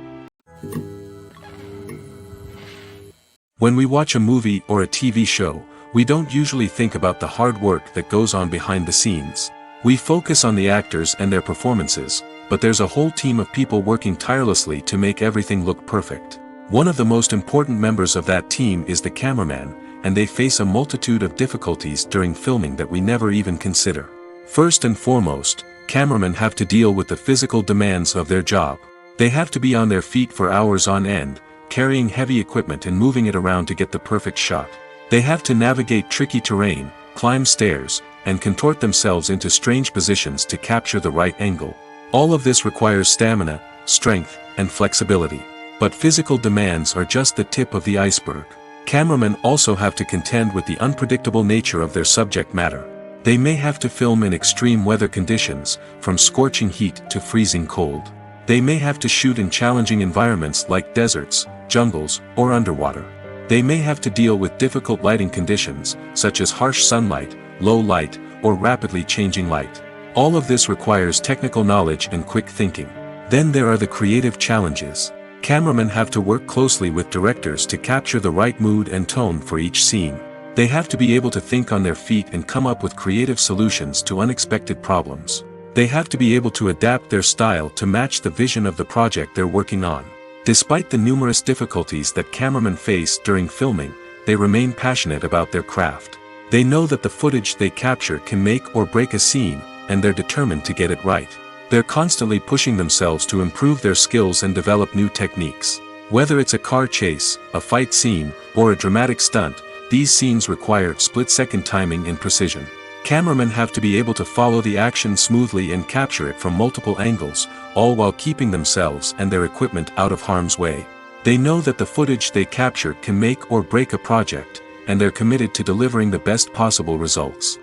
When we watch a movie or a TV show, we don't usually think about the hard work that goes on behind the scenes. We focus on the actors and their performances, but there's a whole team of people working tirelessly to make everything look perfect. One of the most important members of that team is the cameraman, and they face a multitude of difficulties during filming that we never even consider. First and foremost, cameramen have to deal with the physical demands of their job. They have to be on their feet for hours on end, carrying heavy equipment and moving it around to get the perfect shot. They have to navigate tricky terrain, climb stairs, and contort themselves into strange positions to capture the right angle. All of this requires stamina, strength, and flexibility. But physical demands are just the tip of the iceberg. Cameramen also have to contend with the unpredictable nature of their subject matter. They may have to film in extreme weather conditions, from scorching heat to freezing cold. They may have to shoot in challenging environments like deserts, jungles, or underwater. They may have to deal with difficult lighting conditions, such as harsh sunlight, low light, or rapidly changing light. All of this requires technical knowledge and quick thinking. Then there are the creative challenges. Cameramen have to work closely with directors to capture the right mood and tone for each scene. They have to be able to think on their feet and come up with creative solutions to unexpected problems. They have to be able to adapt their style to match the vision of the project they're working on. Despite the numerous difficulties that cameramen face during filming, they remain passionate about their craft. They know that the footage they capture can make or break a scene, and they're determined to get it right. They're constantly pushing themselves to improve their skills and develop new techniques. Whether it's a car chase, a fight scene, or a dramatic stunt, these scenes require split-second timing and precision. Cameramen have to be able to follow the action smoothly and capture it from multiple angles, all while keeping themselves and their equipment out of harm's way. They know that the footage they capture can make or break a project, and they're committed to delivering the best possible results.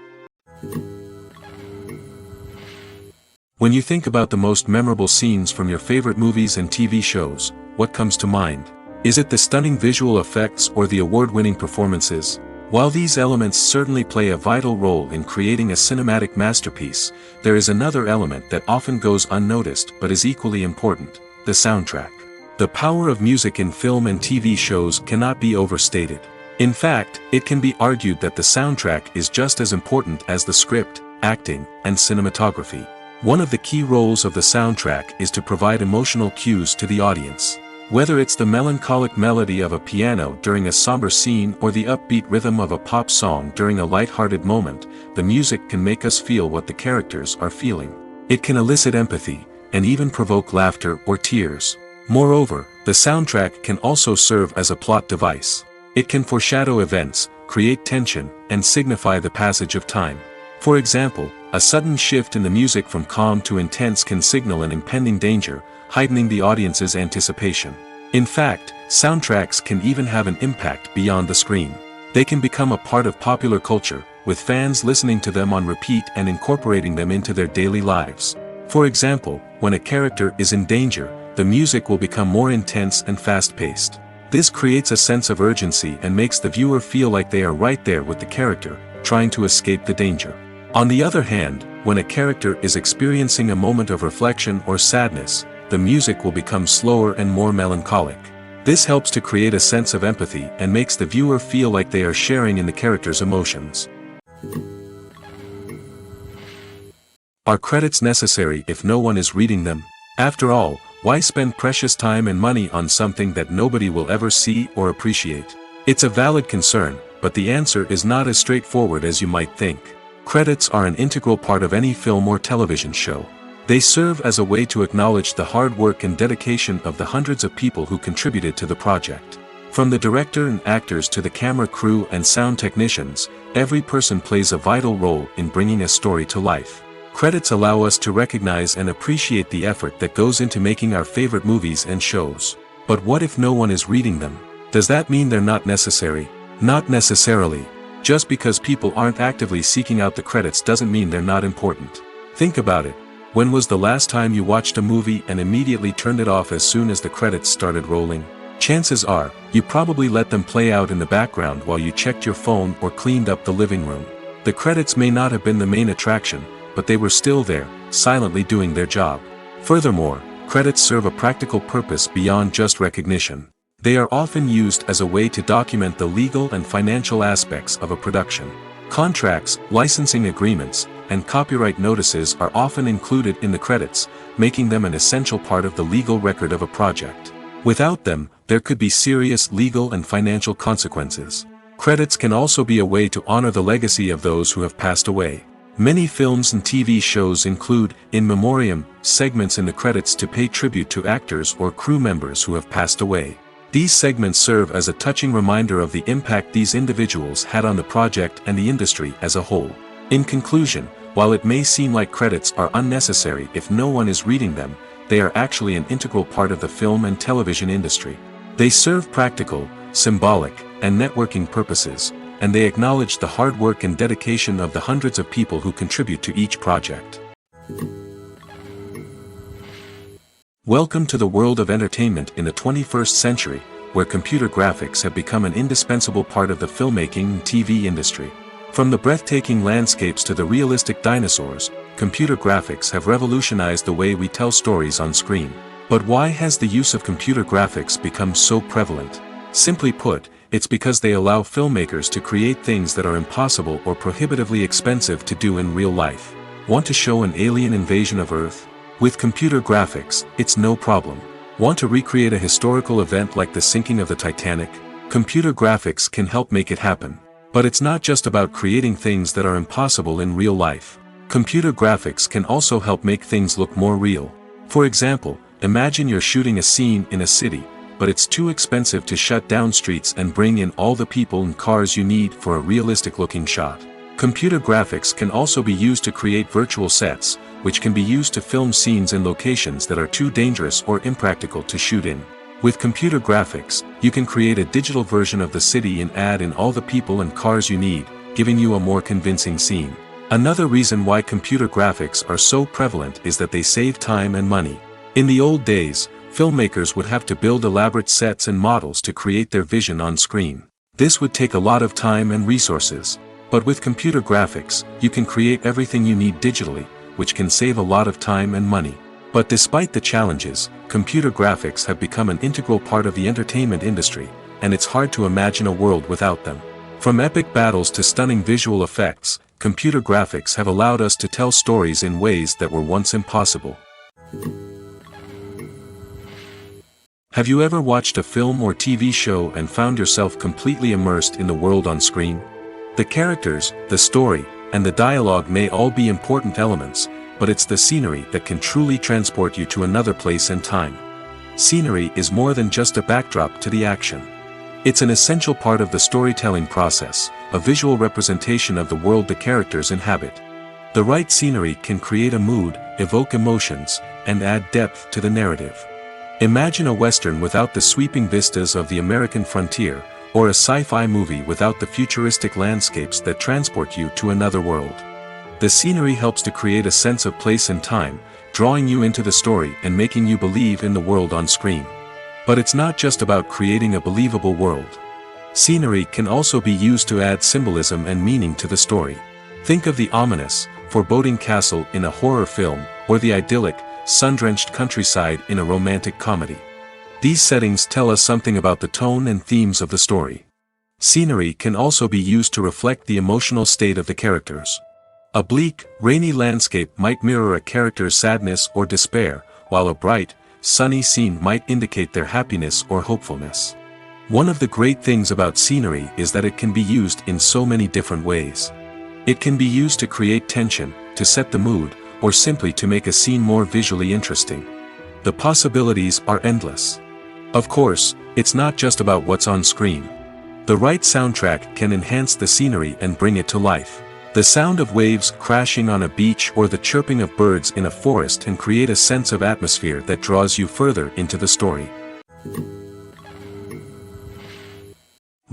When you think about the most memorable scenes from your favorite movies and TV shows, what comes to mind? Is it the stunning visual effects or the award-winning performances? While these elements certainly play a vital role in creating a cinematic masterpiece, there is another element that often goes unnoticed but is equally important: the soundtrack. The power of music in film and TV shows cannot be overstated. In fact, it can be argued that the soundtrack is just as important as the script, acting, and cinematography. One of the key roles of the soundtrack is to provide emotional cues to the audience. Whether it's the melancholic melody of a piano during a somber scene or the upbeat rhythm of a pop song during a light-hearted moment, the music can make us feel what the characters are feeling. It can elicit empathy, and even provoke laughter or tears. Moreover, the soundtrack can also serve as a plot device. It can foreshadow events, create tension, and signify the passage of time. For example, a sudden shift in the music from calm to intense can signal an impending danger, heightening the audience's anticipation. In fact, soundtracks can even have an impact beyond the screen. They can become a part of popular culture, with fans listening to them on repeat and incorporating them into their daily lives. For example, when a character is in danger, the music will become more intense and fast-paced. This creates a sense of urgency and makes the viewer feel like they are right there with the character, trying to escape the danger. On the other hand, when a character is experiencing a moment of reflection or sadness, the music will become slower and more melancholic. This helps to create a sense of empathy and makes the viewer feel like they are sharing in the character's emotions. Are credits necessary if no one is reading them? After all, why spend precious time and money on something that nobody will ever see or appreciate? It's a valid concern, but the answer is not as straightforward as you might think. Credits are an integral part of any film or television show. They serve as a way to acknowledge the hard work and dedication of the hundreds of people who contributed to the project. From the director and actors to the camera crew and sound technicians, every person plays a vital role in bringing a story to life. Credits allow us to recognize and appreciate the effort that goes into making our favorite movies and shows. But what if no one is reading them? Does that mean they're not necessary? Not necessarily. Just because people aren't actively seeking out the credits doesn't mean they're not important. Think about it. When was the last time you watched a movie and immediately turned it off as soon as the credits started rolling? Chances are, you probably let them play out in the background while you checked your phone or cleaned up the living room. The credits may not have been the main attraction, but they were still there, silently doing their job. Furthermore, credits serve a practical purpose beyond just recognition. They are often used as a way to document the legal and financial aspects of a production. Contracts, licensing agreements, and copyright notices are often included in the credits, making them an essential part of the legal record of a project. Without them, there could be serious legal and financial consequences. Credits can also be a way to honor the legacy of those who have passed away. Many films and TV shows include, in memoriam, segments in the credits to pay tribute to actors or crew members who have passed away. These segments serve as a touching reminder of the impact these individuals had on the project and the industry as a whole. In conclusion, while it may seem like credits are unnecessary if no one is reading them, they are actually an integral part of the film and television industry. They serve practical, symbolic, and networking purposes, and they acknowledge the hard work and dedication of the hundreds of people who contribute to each project. Welcome to the world of entertainment in the 21st century, where computer graphics have become an indispensable part of the filmmaking and TV industry. From the breathtaking landscapes to the realistic dinosaurs, computer graphics have revolutionized the way we tell stories on screen. But why has the use of computer graphics become so prevalent? Simply put, it's because they allow filmmakers to create things that are impossible or prohibitively expensive to do in real life. Want to show an alien invasion of Earth? With computer graphics, it's no problem. Want to recreate a historical event like the sinking of the Titanic? Computer graphics can help make it happen. But it's not just about creating things that are impossible in real life. Computer graphics can also help make things look more real. For example, imagine you're shooting a scene in a city, but it's too expensive to shut down streets and bring in all the people and cars you need for a realistic-looking shot. Computer graphics can also be used to create virtual sets, which can be used to film scenes in locations that are too dangerous or impractical to shoot in. With computer graphics, you can create a digital version of the city and add in all the people and cars you need, giving you a more convincing scene. Another reason why computer graphics are so prevalent is that they save time and money. In the old days, filmmakers would have to build elaborate sets and models to create their vision on screen. This would take a lot of time and resources. But with computer graphics, you can create everything you need digitally, which can save a lot of time and money. But despite the challenges, computer graphics have become an integral part of the entertainment industry, and it's hard to imagine a world without them. From epic battles to stunning visual effects, computer graphics have allowed us to tell stories in ways that were once impossible. Have you ever watched a film or TV show and found yourself completely immersed in the world on screen? The characters, the story, and the dialogue may all be important elements, but it's the scenery that can truly transport you to another place and time. Scenery is more than just a backdrop to the action. It's an essential part of the storytelling process, a visual representation of the world the characters inhabit. The right scenery can create a mood, evoke emotions, and add depth to the narrative. Imagine a Western without the sweeping vistas of the American frontier, or a sci-fi movie without the futuristic landscapes that transport you to another world. The scenery helps to create a sense of place and time, drawing you into the story and making you believe in the world on screen. But it's not just about creating a believable world. Scenery can also be used to add symbolism and meaning to the story. Think of the ominous, foreboding castle in a horror film, or the idyllic, sun-drenched countryside in a romantic comedy. These settings tell us something about the tone and themes of the story. Scenery can also be used to reflect the emotional state of the characters. A bleak, rainy landscape might mirror a character's sadness or despair, while a bright, sunny scene might indicate their happiness or hopefulness. One of the great things about scenery is that it can be used in so many different ways. It can be used to create tension, to set the mood, or simply to make a scene more visually interesting. The possibilities are endless. Of course, it's not just about what's on screen. The right soundtrack can enhance the scenery and bring it to life. The sound of waves crashing on a beach or the chirping of birds in a forest can create a sense of atmosphere that draws you further into the story.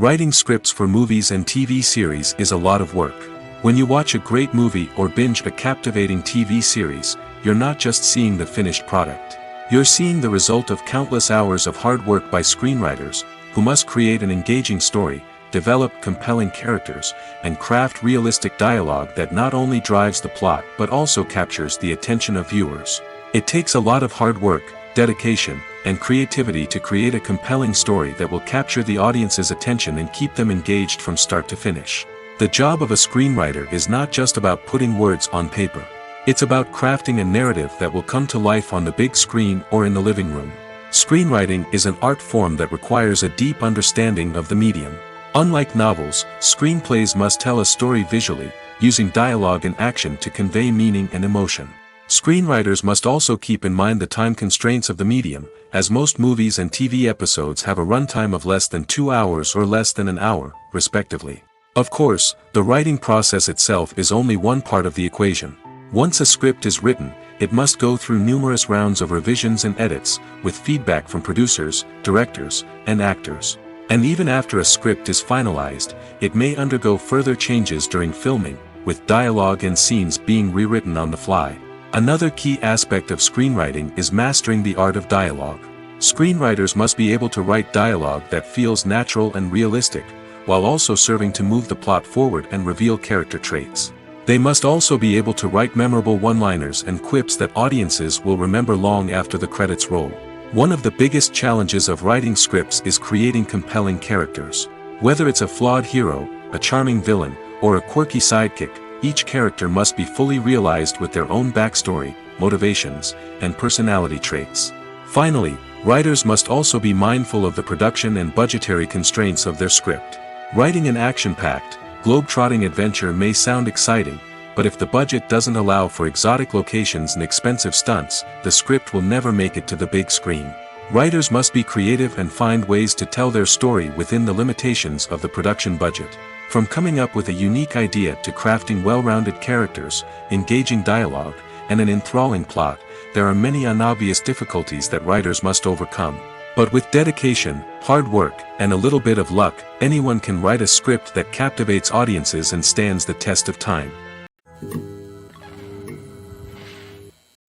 Writing scripts for movies and TV series is a lot of work. When you watch a great movie or binge a captivating TV series, you're not just seeing the finished product. You're seeing the result of countless hours of hard work by screenwriters, who must create an engaging story, develop compelling characters, and craft realistic dialogue that not only drives the plot but also captures the attention of viewers. It takes a lot of hard work, dedication, and creativity to create a compelling story that will capture the audience's attention and keep them engaged from start to finish. The job of a screenwriter is not just about putting words on paper. It's about crafting a narrative that will come to life on the big screen or in the living room. Screenwriting is an art form that requires a deep understanding of the medium. Unlike novels, screenplays must tell a story visually, using dialogue and action to convey meaning and emotion. Screenwriters must also keep in mind the time constraints of the medium, as most movies and TV episodes have a runtime of less than 2 hours or less than an hour, respectively. Of course, the writing process itself is only one part of the equation. Once a script is written, it must go through numerous rounds of revisions and edits, with feedback from producers, directors, and actors. And even after a script is finalized, it may undergo further changes during filming, with dialogue and scenes being rewritten on the fly. Another key aspect of screenwriting is mastering the art of dialogue. Screenwriters must be able to write dialogue that feels natural and realistic, while also serving to move the plot forward and reveal character traits. They must also be able to write memorable one-liners and quips that audiences will remember long after the credits roll. One of the biggest challenges of writing scripts is creating compelling characters. Whether it's a flawed hero, a charming villain, or a quirky sidekick, each character must be fully realized with their own backstory, motivations, and personality traits. Finally, writers must also be mindful of the production and budgetary constraints of their script. Writing an action-packed, globe-trotting adventure may sound exciting, but if the budget doesn't allow for exotic locations and expensive stunts, the script will never make it to the big screen. Writers must be creative and find ways to tell their story within the limitations of the production budget. From coming up with a unique idea to crafting well-rounded characters, engaging dialogue, and an enthralling plot, there are many unobvious difficulties that writers must overcome. But with dedication, hard work, and a little bit of luck, anyone can write a script that captivates audiences and stands the test of time.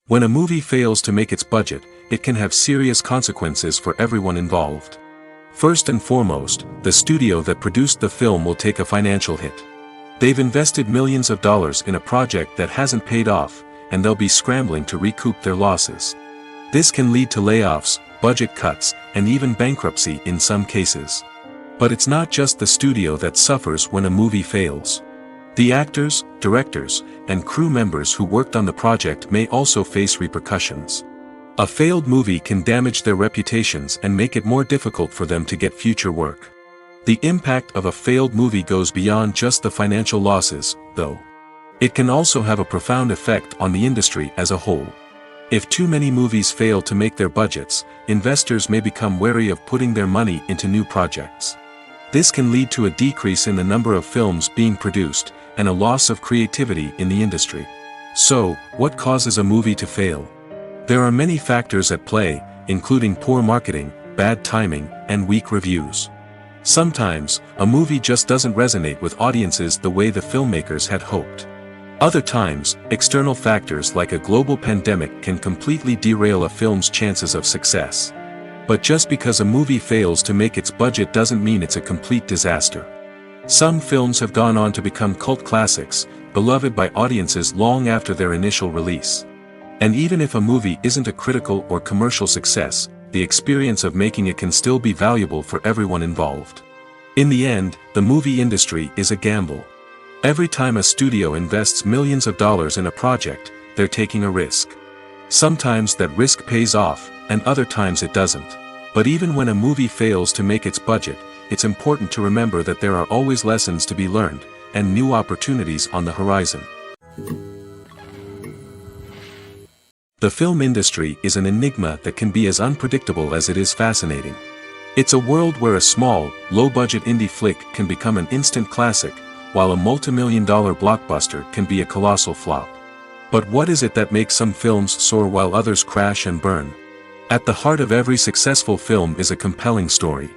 When a movie fails to make its budget, it can have serious consequences for everyone involved. First and foremost, the studio that produced the film will take a financial hit. They've invested millions of dollars in a project that hasn't paid off, and they'll be scrambling to recoup their losses. This can lead to layoffs, budget cuts, and even bankruptcy in some cases. But it's not just the studio that suffers when a movie fails. The actors, directors, and crew members who worked on the project may also face repercussions. A failed movie can damage their reputations and make it more difficult for them to get future work. The impact of a failed movie goes beyond just the financial losses, though. It can also have a profound effect on the industry as a whole. If too many movies fail to make their budgets, investors may become wary of putting their money into new projects. This can lead to a decrease in the number of films being produced, and a loss of creativity in the industry. So, what causes a movie to fail? There are many factors at play, including poor marketing, bad timing, and weak reviews. Sometimes, a movie just doesn't resonate with audiences the way the filmmakers had hoped. Other times, external factors like a global pandemic can completely derail a film's chances of success. But just because a movie fails to make its budget doesn't mean it's a complete disaster. Some films have gone on to become cult classics, beloved by audiences long after their initial release. And even if a movie isn't a critical or commercial success, the experience of making it can still be valuable for everyone involved. In the end, the movie industry is a gamble. Every time a studio invests millions of dollars in a project, they're taking a risk. Sometimes that risk pays off, and other times it doesn't. But even when a movie fails to make its budget, it's important to remember that there are always lessons to be learned, and new opportunities on the horizon. The film industry is an enigma that can be as unpredictable as it is fascinating. It's a world where a small, low-budget indie flick can become an instant classic, while a multi-million-dollar blockbuster can be a colossal flop. But what is it that makes some films soar while others crash and burn? At the heart of every successful film is a compelling story.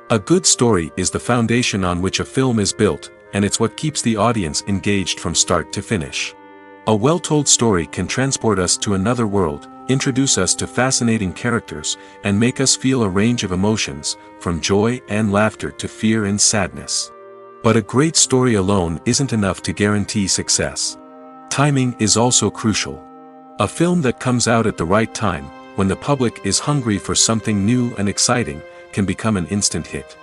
A good story is the foundation on which a film is built, and it's what keeps the audience engaged from start to finish. A well-told story can transport us to another world, introduce us to fascinating characters, and make us feel a range of emotions, from joy and laughter to fear and sadness. But a great story alone isn't enough to guarantee success. Timing is also crucial. A film that comes out at the right time, when the public is hungry for something new and exciting, can become an instant hit.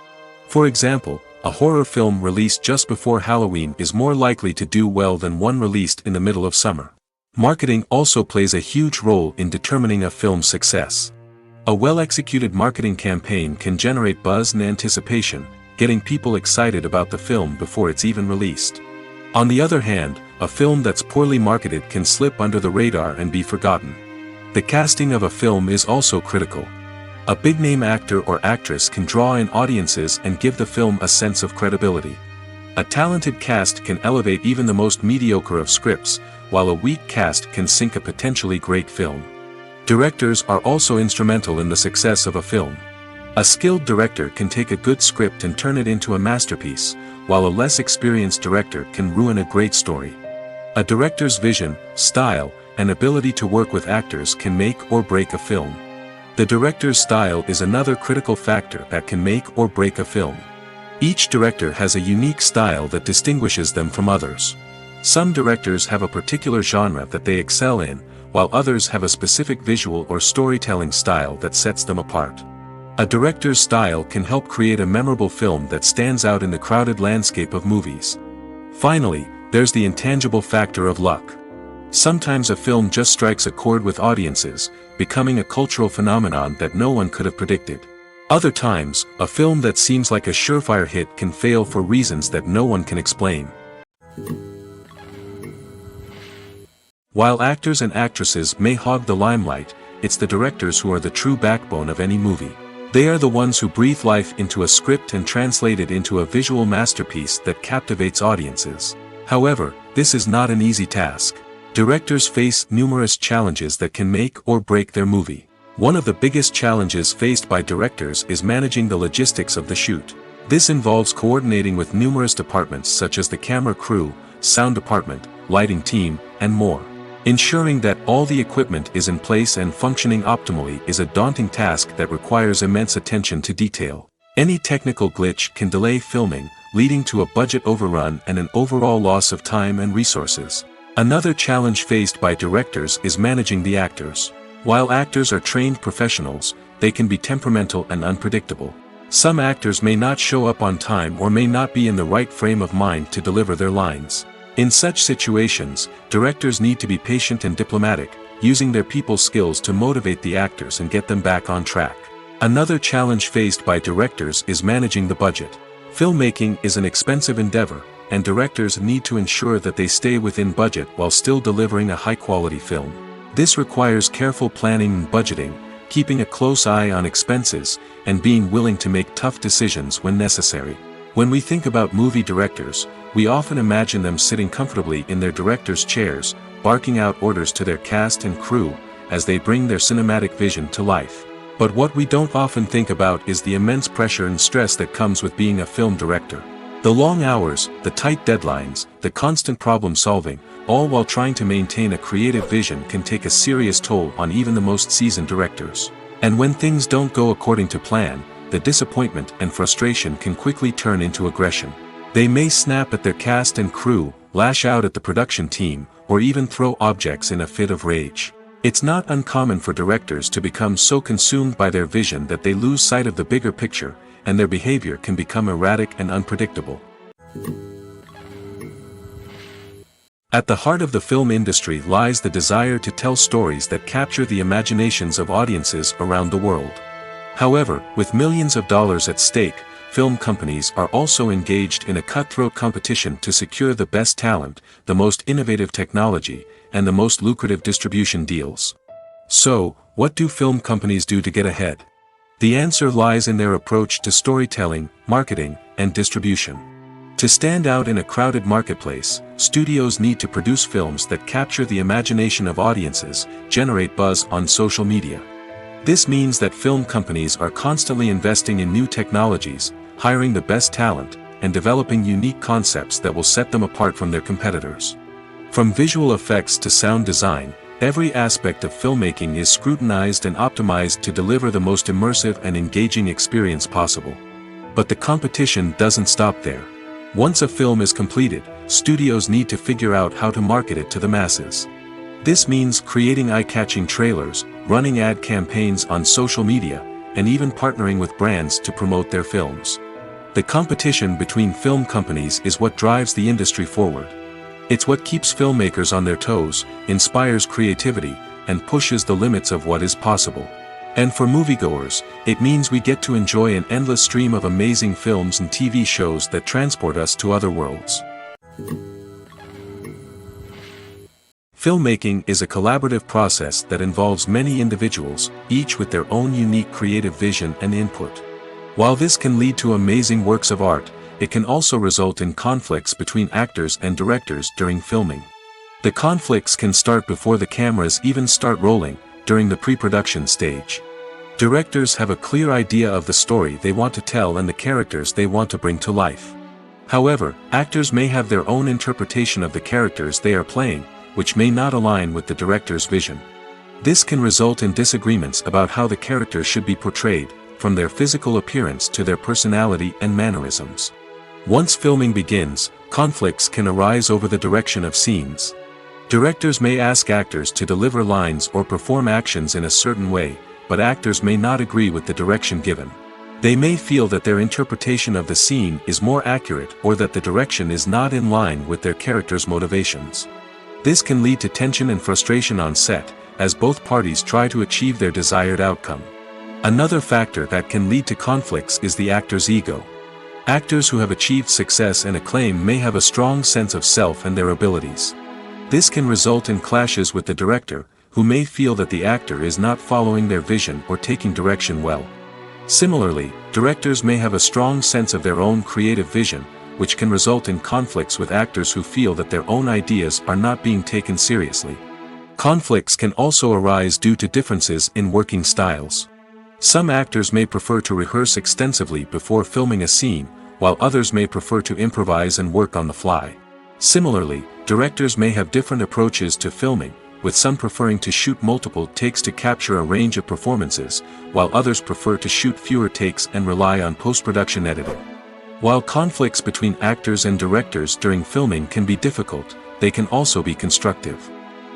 For example, a horror film released just before Halloween is more likely to do well than one released in the middle of summer. Marketing also plays a huge role in determining a film's success. A well-executed marketing campaign can generate buzz and anticipation, getting people excited about the film before it's even released. On the other hand, a film that's poorly marketed can slip under the radar and be forgotten. The casting of a film is also critical. A big-name actor or actress can draw in audiences and give the film a sense of credibility. A talented cast can elevate even the most mediocre of scripts, while a weak cast can sink a potentially great film. Directors are also instrumental in the success of a film. A skilled director can take a good script and turn it into a masterpiece, while a less experienced director can ruin a great story. A director's vision, style, and ability to work with actors can make or break a film. The director's style is another critical factor that can make or break a film. Each director has a unique style that distinguishes them from others. Some directors have a particular genre that they excel in, while others have a specific visual or storytelling style that sets them apart. A director's style can help create a memorable film that stands out in the crowded landscape of movies. Finally, there's the intangible factor of luck. Sometimes a film just strikes a chord with audiences, becoming a cultural phenomenon that no one could have predicted. Other times, a film that seems like a surefire hit can fail for reasons that no one can explain. While actors and actresses may hog the limelight, it's the directors who are the true backbone of any movie. They are the ones who breathe life into a script and translate it into a visual masterpiece that captivates audiences. However, this is not an easy task. Directors face numerous challenges that can make or break their movie. One of the biggest challenges faced by directors is managing the logistics of the shoot. This involves coordinating with numerous departments such as the camera crew, sound department, lighting team, and more. Ensuring that all the equipment is in place and functioning optimally is a daunting task that requires immense attention to detail. Any technical glitch can delay filming, leading to a budget overrun and an overall loss of time and resources. Another challenge faced by directors is managing the actors. While actors are trained professionals, they can be temperamental and unpredictable. Some actors may not show up on time or may not be in the right frame of mind to deliver their lines. In such situations, directors need to be patient and diplomatic, using their people skills to motivate the actors and get them back on track. Another challenge faced by directors is managing the budget. Filmmaking is an expensive endeavor, and directors need to ensure that they stay within budget while still delivering a high-quality film. This requires careful planning and budgeting, keeping a close eye on expenses, and being willing to make tough decisions when necessary. When we think about movie directors, we often imagine them sitting comfortably in their director's chairs, barking out orders to their cast and crew, as they bring their cinematic vision to life. But what we don't often think about is the immense pressure and stress that comes with being a film director. The long hours, the tight deadlines, the constant problem-solving, all while trying to maintain a creative vision can take a serious toll on even the most seasoned directors. And when things don't go according to plan, the disappointment and frustration can quickly turn into aggression. They may snap at their cast and crew, lash out at the production team, or even throw objects in a fit of rage. It's not uncommon for directors to become so consumed by their vision that they lose sight of the bigger picture, and their behavior can become erratic and unpredictable. At the heart of the film industry lies the desire to tell stories that capture the imaginations of audiences around the world. However, with millions of dollars at stake, film companies are also engaged in a cutthroat competition to secure the best talent, the most innovative technology, and the most lucrative distribution deals. So, what do film companies do to get ahead? The answer lies in their approach to storytelling, marketing, and distribution. To stand out in a crowded marketplace, studios need to produce films that capture the imagination of audiences, generate buzz on social media. This means that film companies are constantly investing in new technologies, hiring the best talent, and developing unique concepts that will set them apart from their competitors. From visual effects to sound design, every aspect of filmmaking is scrutinized and optimized to deliver the most immersive and engaging experience possible. But the competition doesn't stop there. Once a film is completed, studios need to figure out how to market it to the masses. This means creating eye-catching trailers, running ad campaigns on social media, and even partnering with brands to promote their films. The competition between film companies is what drives the industry forward. It's what keeps filmmakers on their toes, inspires creativity, and pushes the limits of what is possible. And for moviegoers, it means we get to enjoy an endless stream of amazing films and TV shows that transport us to other worlds. Filmmaking is a collaborative process that involves many individuals, each with their own unique creative vision and input. While this can lead to amazing works of art, it can also result in conflicts between actors and directors during filming. The conflicts can start before the cameras even start rolling, during the pre-production stage. Directors have a clear idea of the story they want to tell and the characters they want to bring to life. However, actors may have their own interpretation of the characters they are playing, which may not align with the director's vision. This can result in disagreements about how the characters should be portrayed, from their physical appearance to their personality and mannerisms. Once filming begins, conflicts can arise over the direction of scenes. Directors may ask actors to deliver lines or perform actions in a certain way, but actors may not agree with the direction given. They may feel that their interpretation of the scene is more accurate or that the direction is not in line with their character's motivations. This can lead to tension and frustration on set, as both parties try to achieve their desired outcome. Another factor that can lead to conflicts is the actor's ego. Actors who have achieved success and acclaim may have a strong sense of self and their abilities. This can result in clashes with the director, who may feel that the actor is not following their vision or taking direction well. Similarly, directors may have a strong sense of their own creative vision, which can result in conflicts with actors who feel that their own ideas are not being taken seriously. Conflicts can also arise due to differences in working styles. Some actors may prefer to rehearse extensively before filming a scene, while others may prefer to improvise and work on the fly. Similarly, directors may have different approaches to filming, with some preferring to shoot multiple takes to capture a range of performances, while others prefer to shoot fewer takes and rely on post-production editing. While conflicts between actors and directors during filming can be difficult, they can also be constructive.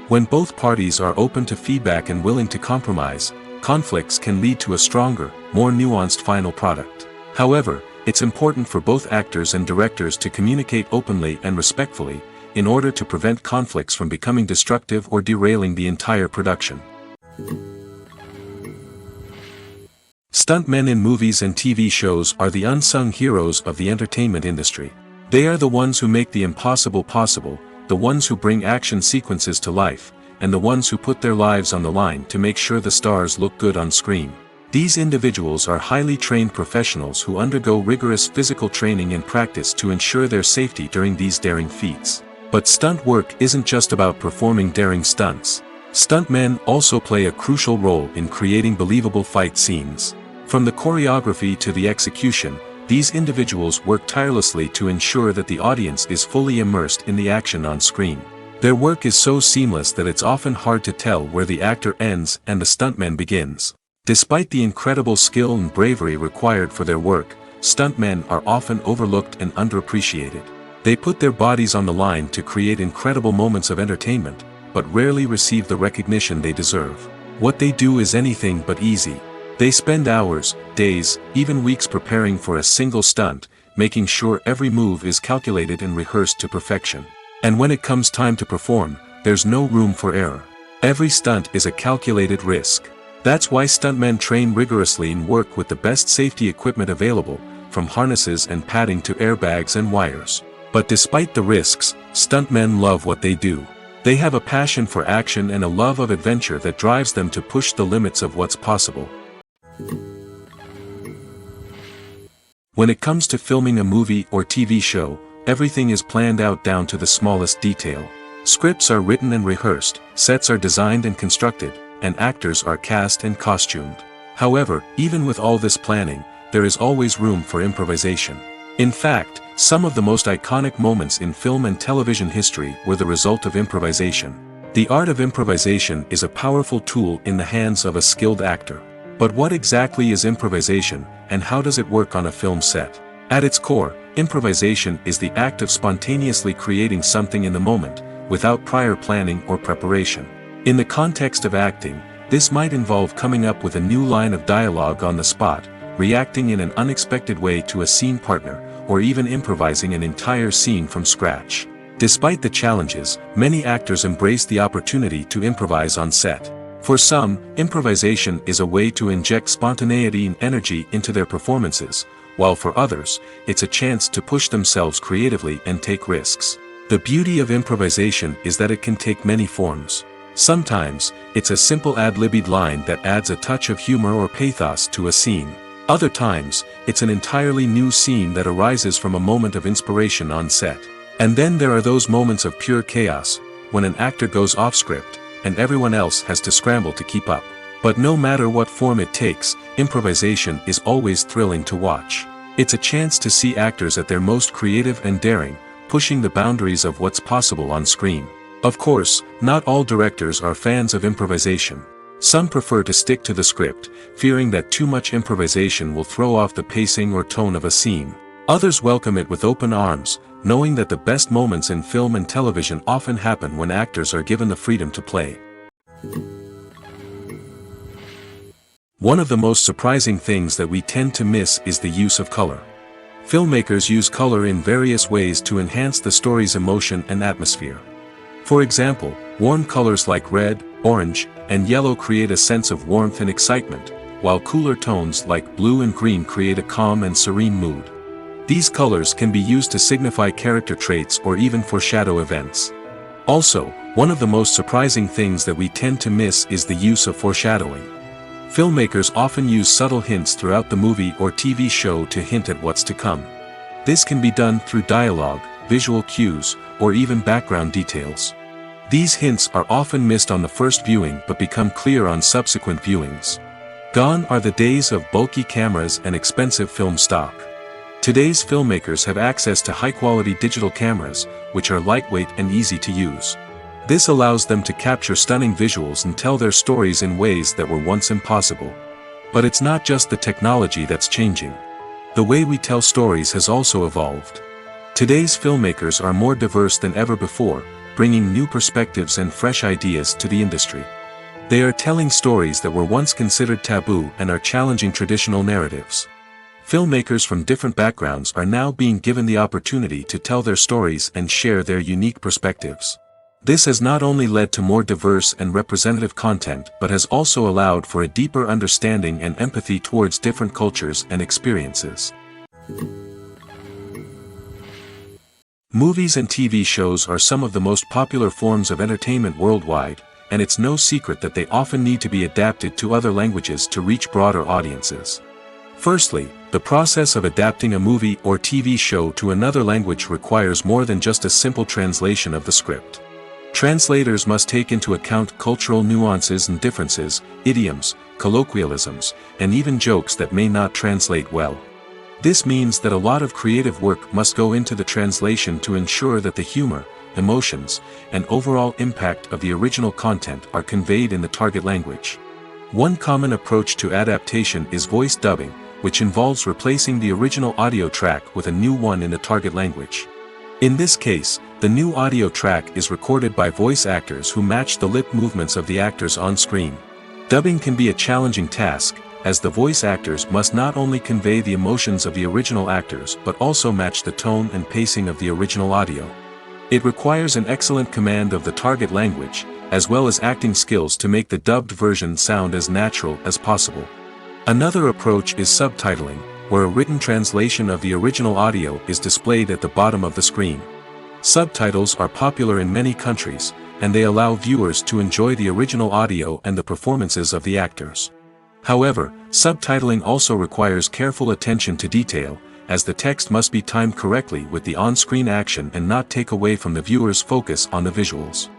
When both parties are open to feedback and willing to compromise, conflicts can lead to a stronger, more nuanced final product. However, it's important for both actors and directors to communicate openly and respectfully, in order to prevent conflicts from becoming destructive or derailing the entire production. Stuntmen in movies and TV shows are the unsung heroes of the entertainment industry. They are the ones who make the impossible possible, the ones who bring action sequences to life, and the ones who put their lives on the line to make sure the stars look good on screen. These individuals are highly trained professionals who undergo rigorous physical training and practice to ensure their safety during these daring feats. But stunt work isn't just about performing daring stunts. Stuntmen also play a crucial role in creating believable fight scenes. From the choreography to the execution, these individuals work tirelessly to ensure that the audience is fully immersed in the action on screen. Their work is so seamless that it's often hard to tell where the actor ends and the stuntman begins. Despite the incredible skill and bravery required for their work, stuntmen are often overlooked and underappreciated. They put their bodies on the line to create incredible moments of entertainment, but rarely receive the recognition they deserve. What they do is anything but easy. They spend hours, days, even weeks preparing for a single stunt, making sure every move is calculated and rehearsed to perfection. And when it comes time to perform, there's no room for error. Every stunt is a calculated risk. That's why stuntmen train rigorously and work with the best safety equipment available, from harnesses and padding to airbags and wires. But despite the risks, stuntmen love what they do. They have a passion for action and a love of adventure that drives them to push the limits of what's possible. When it comes to filming a movie or TV show, everything is planned out down to the smallest detail. Scripts are written and rehearsed, sets are designed and constructed, and actors are cast and costumed. However, even with all this planning, there is always room for improvisation. In fact, some of the most iconic moments in film and television history were the result of improvisation. The art of improvisation is a powerful tool in the hands of a skilled actor. But what exactly is improvisation, and how does it work on a film set? At its core, improvisation is the act of spontaneously creating something in the moment, without prior planning or preparation. In the context of acting, this might involve coming up with a new line of dialogue on the spot, reacting in an unexpected way to a scene partner, or even improvising an entire scene from scratch. Despite the challenges, many actors embrace the opportunity to improvise on set. For some, improvisation is a way to inject spontaneity and energy into their performances, while for others, it's a chance to push themselves creatively and take risks. The beauty of improvisation is that it can take many forms. Sometimes, it's a simple ad-libbed line that adds a touch of humor or pathos to a scene. Other times, it's an entirely new scene that arises from a moment of inspiration on set. And then there are those moments of pure chaos, when an actor goes off script, and everyone else has to scramble to keep up. But no matter what form it takes, improvisation is always thrilling to watch. It's a chance to see actors at their most creative and daring, pushing the boundaries of what's possible on screen. Of course, not all directors are fans of improvisation. Some prefer to stick to the script, fearing that too much improvisation will throw off the pacing or tone of a scene. Others welcome it with open arms, knowing that the best moments in film and television often happen when actors are given the freedom to play. One of the most surprising things that we tend to miss is the use of color. Filmmakers use color in various ways to enhance the story's emotion and atmosphere. For example, warm colors like red, orange, and yellow create a sense of warmth and excitement, while cooler tones like blue and green create a calm and serene mood. These colors can be used to signify character traits or even foreshadow events. Also, one of the most surprising things that we tend to miss is the use of foreshadowing. Filmmakers often use subtle hints throughout the movie or TV show to hint at what's to come. This can be done through dialogue, visual cues, or even background details. These hints are often missed on the first viewing but become clear on subsequent viewings. Gone are the days of bulky cameras and expensive film stock. Today's filmmakers have access to high-quality digital cameras, which are lightweight and easy to use. This allows them to capture stunning visuals and tell their stories in ways that were once impossible. But it's not just the technology that's changing. The way we tell stories has also evolved. Today's filmmakers are more diverse than ever before, bringing new perspectives and fresh ideas to the industry. They are telling stories that were once considered taboo and are challenging traditional narratives. Filmmakers from different backgrounds are now being given the opportunity to tell their stories and share their unique perspectives. This has not only led to more diverse and representative content but has also allowed for a deeper understanding and empathy towards different cultures and experiences. Movies and TV shows are some of the most popular forms of entertainment worldwide, and it's no secret that they often need to be adapted to other languages to reach broader audiences. Firstly, the process of adapting a movie or TV show to another language requires more than just a simple translation of the script. Translators must take into account cultural nuances and differences, idioms, colloquialisms, and even jokes that may not translate well. This means that a lot of creative work must go into the translation to ensure that the humor, emotions, and overall impact of the original content are conveyed in the target language. One common approach to adaptation is voice dubbing, which involves replacing the original audio track with a new one in the target language. In this case, the new audio track is recorded by voice actors who match the lip movements of the actors on screen. Dubbing can be a challenging task, as the voice actors must not only convey the emotions of the original actors but also match the tone and pacing of the original audio. It requires an excellent command of the target language, as well as acting skills to make the dubbed version sound as natural as possible. Another approach is subtitling, where a written translation of the original audio is displayed at the bottom of the screen. Subtitles are popular in many countries, and they allow viewers to enjoy the original audio and the performances of the actors. However, subtitling also requires careful attention to detail, as the text must be timed correctly with the on-screen action and not take away from the viewer's focus on the visuals.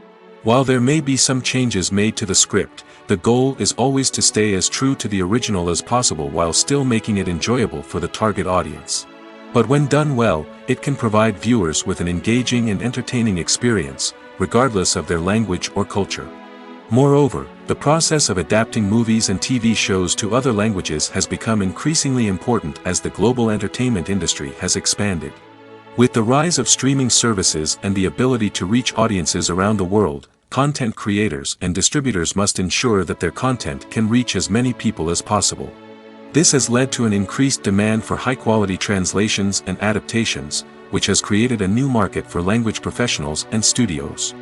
While there may be some changes made to the script, the goal is always to stay as true to the original as possible while still making it enjoyable for the target audience. But when done well, it can provide viewers with an engaging and entertaining experience, regardless of their language or culture. Moreover, the process of adapting movies and TV shows to other languages has become increasingly important as the global entertainment industry has expanded. With the rise of streaming services and the ability to reach audiences around the world, content creators and distributors must ensure that their content can reach as many people as possible. This has led to an increased demand for high-quality translations and adaptations, which has created a new market for language professionals and studios.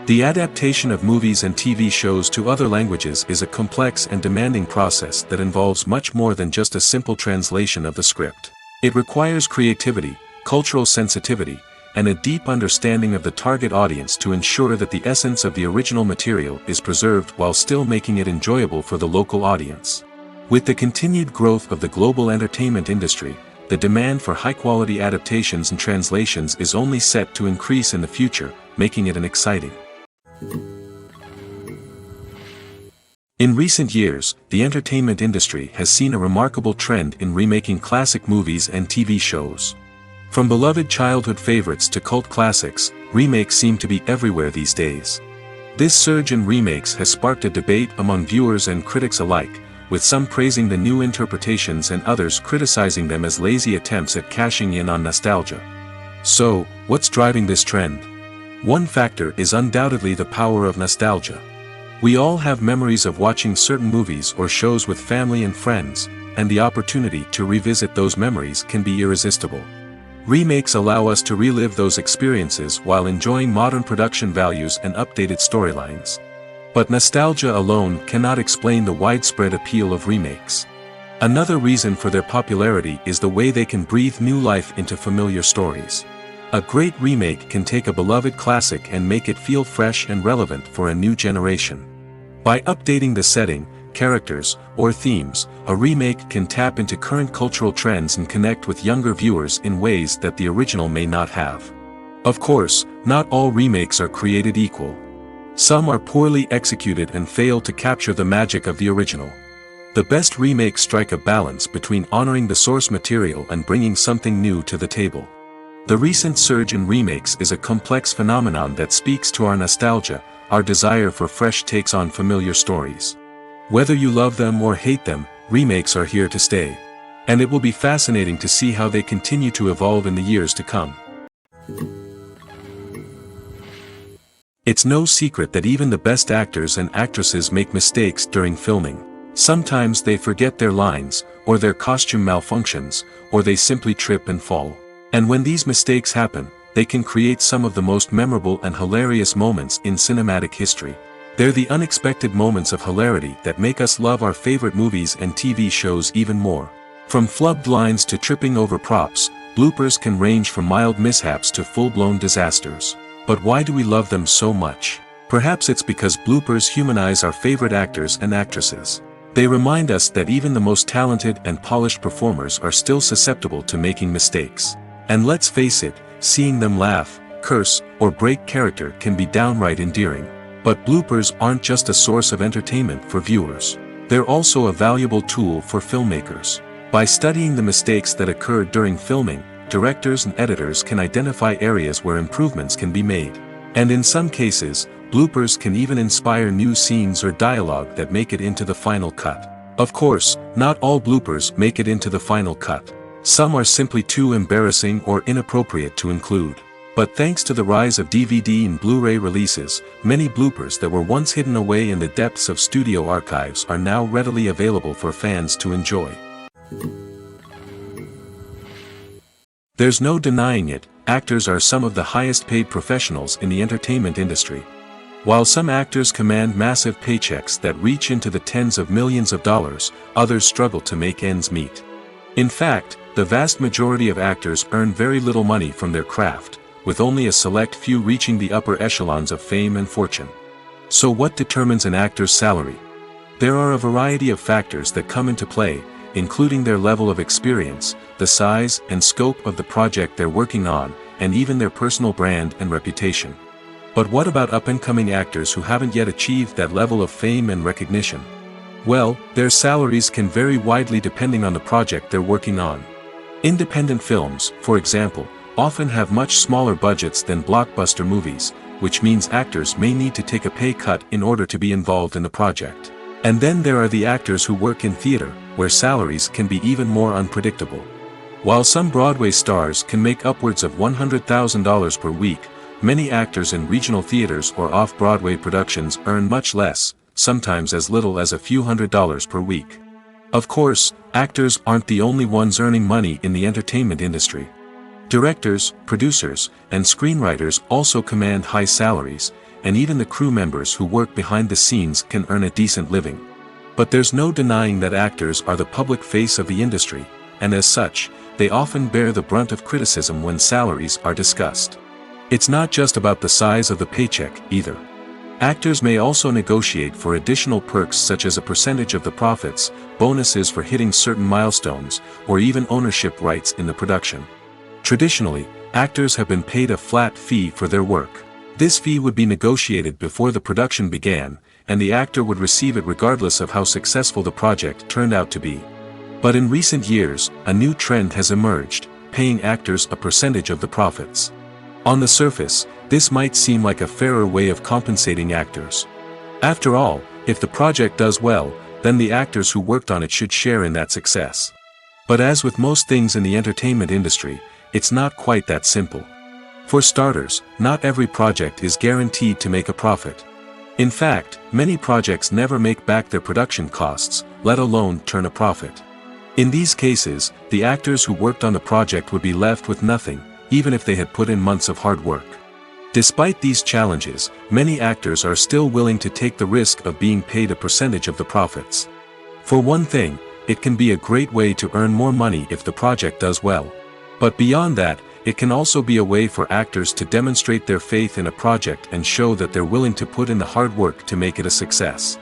The adaptation of movies and TV shows to other languages is a complex and demanding process that involves much more than just a simple translation of the script. It requires creativity, cultural sensitivity, and a deep understanding of the target audience to ensure that the essence of the original material is preserved while still making it enjoyable for the local audience. With the continued growth of the global entertainment industry, the demand for high-quality adaptations and translations is only set to increase in the future, making it an exciting. In recent years, the entertainment industry has seen a remarkable trend in remaking classic movies and TV shows. From beloved childhood favorites to cult classics, remakes seem to be everywhere these days. This surge in remakes has sparked a debate among viewers and critics alike, with some praising the new interpretations and others criticizing them as lazy attempts at cashing in on nostalgia. So, what's driving this trend? One factor is undoubtedly the power of nostalgia. We all have memories of watching certain movies or shows with family and friends, and the opportunity to revisit those memories can be irresistible. Remakes allow us to relive those experiences while enjoying modern production values and updated storylines. But nostalgia alone cannot explain the widespread appeal of remakes. Another reason for their popularity is the way they can breathe new life into familiar stories. A great remake can take a beloved classic and make it feel fresh and relevant for a new generation. By updating the setting, characters, or themes, a remake can tap into current cultural trends and connect with younger viewers in ways that the original may not have. Of course, not all remakes are created equal. Some are poorly executed and fail to capture the magic of the original. The best remakes strike a balance between honoring the source material and bringing something new to the table. The recent surge in remakes is a complex phenomenon that speaks to our nostalgia, our desire for fresh takes on familiar stories. Whether you love them or hate them, remakes are here to stay. And it will be fascinating to see how they continue to evolve in the years to come. It's no secret that even the best actors and actresses make mistakes during filming. Sometimes they forget their lines, or their costume malfunctions, or they simply trip and fall. And when these mistakes happen, they can create some of the most memorable and hilarious moments in cinematic history. They're the unexpected moments of hilarity that make us love our favorite movies and TV shows even more. From flubbed lines to tripping over props, bloopers can range from mild mishaps to full-blown disasters. But why do we love them so much? Perhaps it's because bloopers humanize our favorite actors and actresses. They remind us that even the most talented and polished performers are still susceptible to making mistakes. And let's face it, seeing them laugh, curse, or break character can be downright endearing. But bloopers aren't just a source of entertainment for viewers. They're also a valuable tool for filmmakers. By studying the mistakes that occurred during filming, directors and editors can identify areas where improvements can be made. And in some cases, bloopers can even inspire new scenes or dialogue that make it into the final cut. Of course, not all bloopers make it into the final cut. Some are simply too embarrassing or inappropriate to include. But thanks to the rise of DVD and Blu-ray releases, many bloopers that were once hidden away in the depths of studio archives are now readily available for fans to enjoy. There's no denying it, actors are some of the highest paid professionals in the entertainment industry. While some actors command massive paychecks that reach into the tens of millions of dollars, others struggle to make ends meet. In fact, the vast majority of actors earn very little money from their craft, with only a select few reaching the upper echelons of fame and fortune. So what determines an actor's salary? There are a variety of factors that come into play, including their level of experience, the size and scope of the project they're working on, and even their personal brand and reputation. But what about up-and-coming actors who haven't yet achieved that level of fame and recognition? Well, their salaries can vary widely depending on the project they're working on. Independent films, for example, often have much smaller budgets than blockbuster movies, which means actors may need to take a pay cut in order to be involved in the project. And then there are the actors who work in theater, where salaries can be even more unpredictable. While some Broadway stars can make upwards of $100,000 per week, many actors in regional theaters or off-Broadway productions earn much less, sometimes as little as a few $100s per week. Of course, actors aren't the only ones earning money in the entertainment industry. Directors, producers, and screenwriters also command high salaries, and even the crew members who work behind the scenes can earn a decent living. But there's no denying that actors are the public face of the industry, and as such, they often bear the brunt of criticism when salaries are discussed. It's not just about the size of the paycheck, either. Actors may also negotiate for additional perks such as a percentage of the profits, bonuses for hitting certain milestones, or even ownership rights in the production. Traditionally, actors have been paid a flat fee for their work. This fee would be negotiated before the production began, and the actor would receive it regardless of how successful the project turned out to be. But in recent years, a new trend has emerged, paying actors a percentage of the profits. On the surface, this might seem like a fairer way of compensating actors. After all, if the project does well, then the actors who worked on it should share in that success. But as with most things in the entertainment industry, it's not quite that simple. For starters, not every project is guaranteed to make a profit. In fact, many projects never make back their production costs, let alone turn a profit. In these cases, the actors who worked on the project would be left with nothing, even if they had put in months of hard work. Despite these challenges, many actors are still willing to take the risk of being paid a percentage of the profits. For one thing, it can be a great way to earn more money if the project does well. But beyond that, it can also be a way for actors to demonstrate their faith in a project and show that they're willing to put in the hard work to make it a success.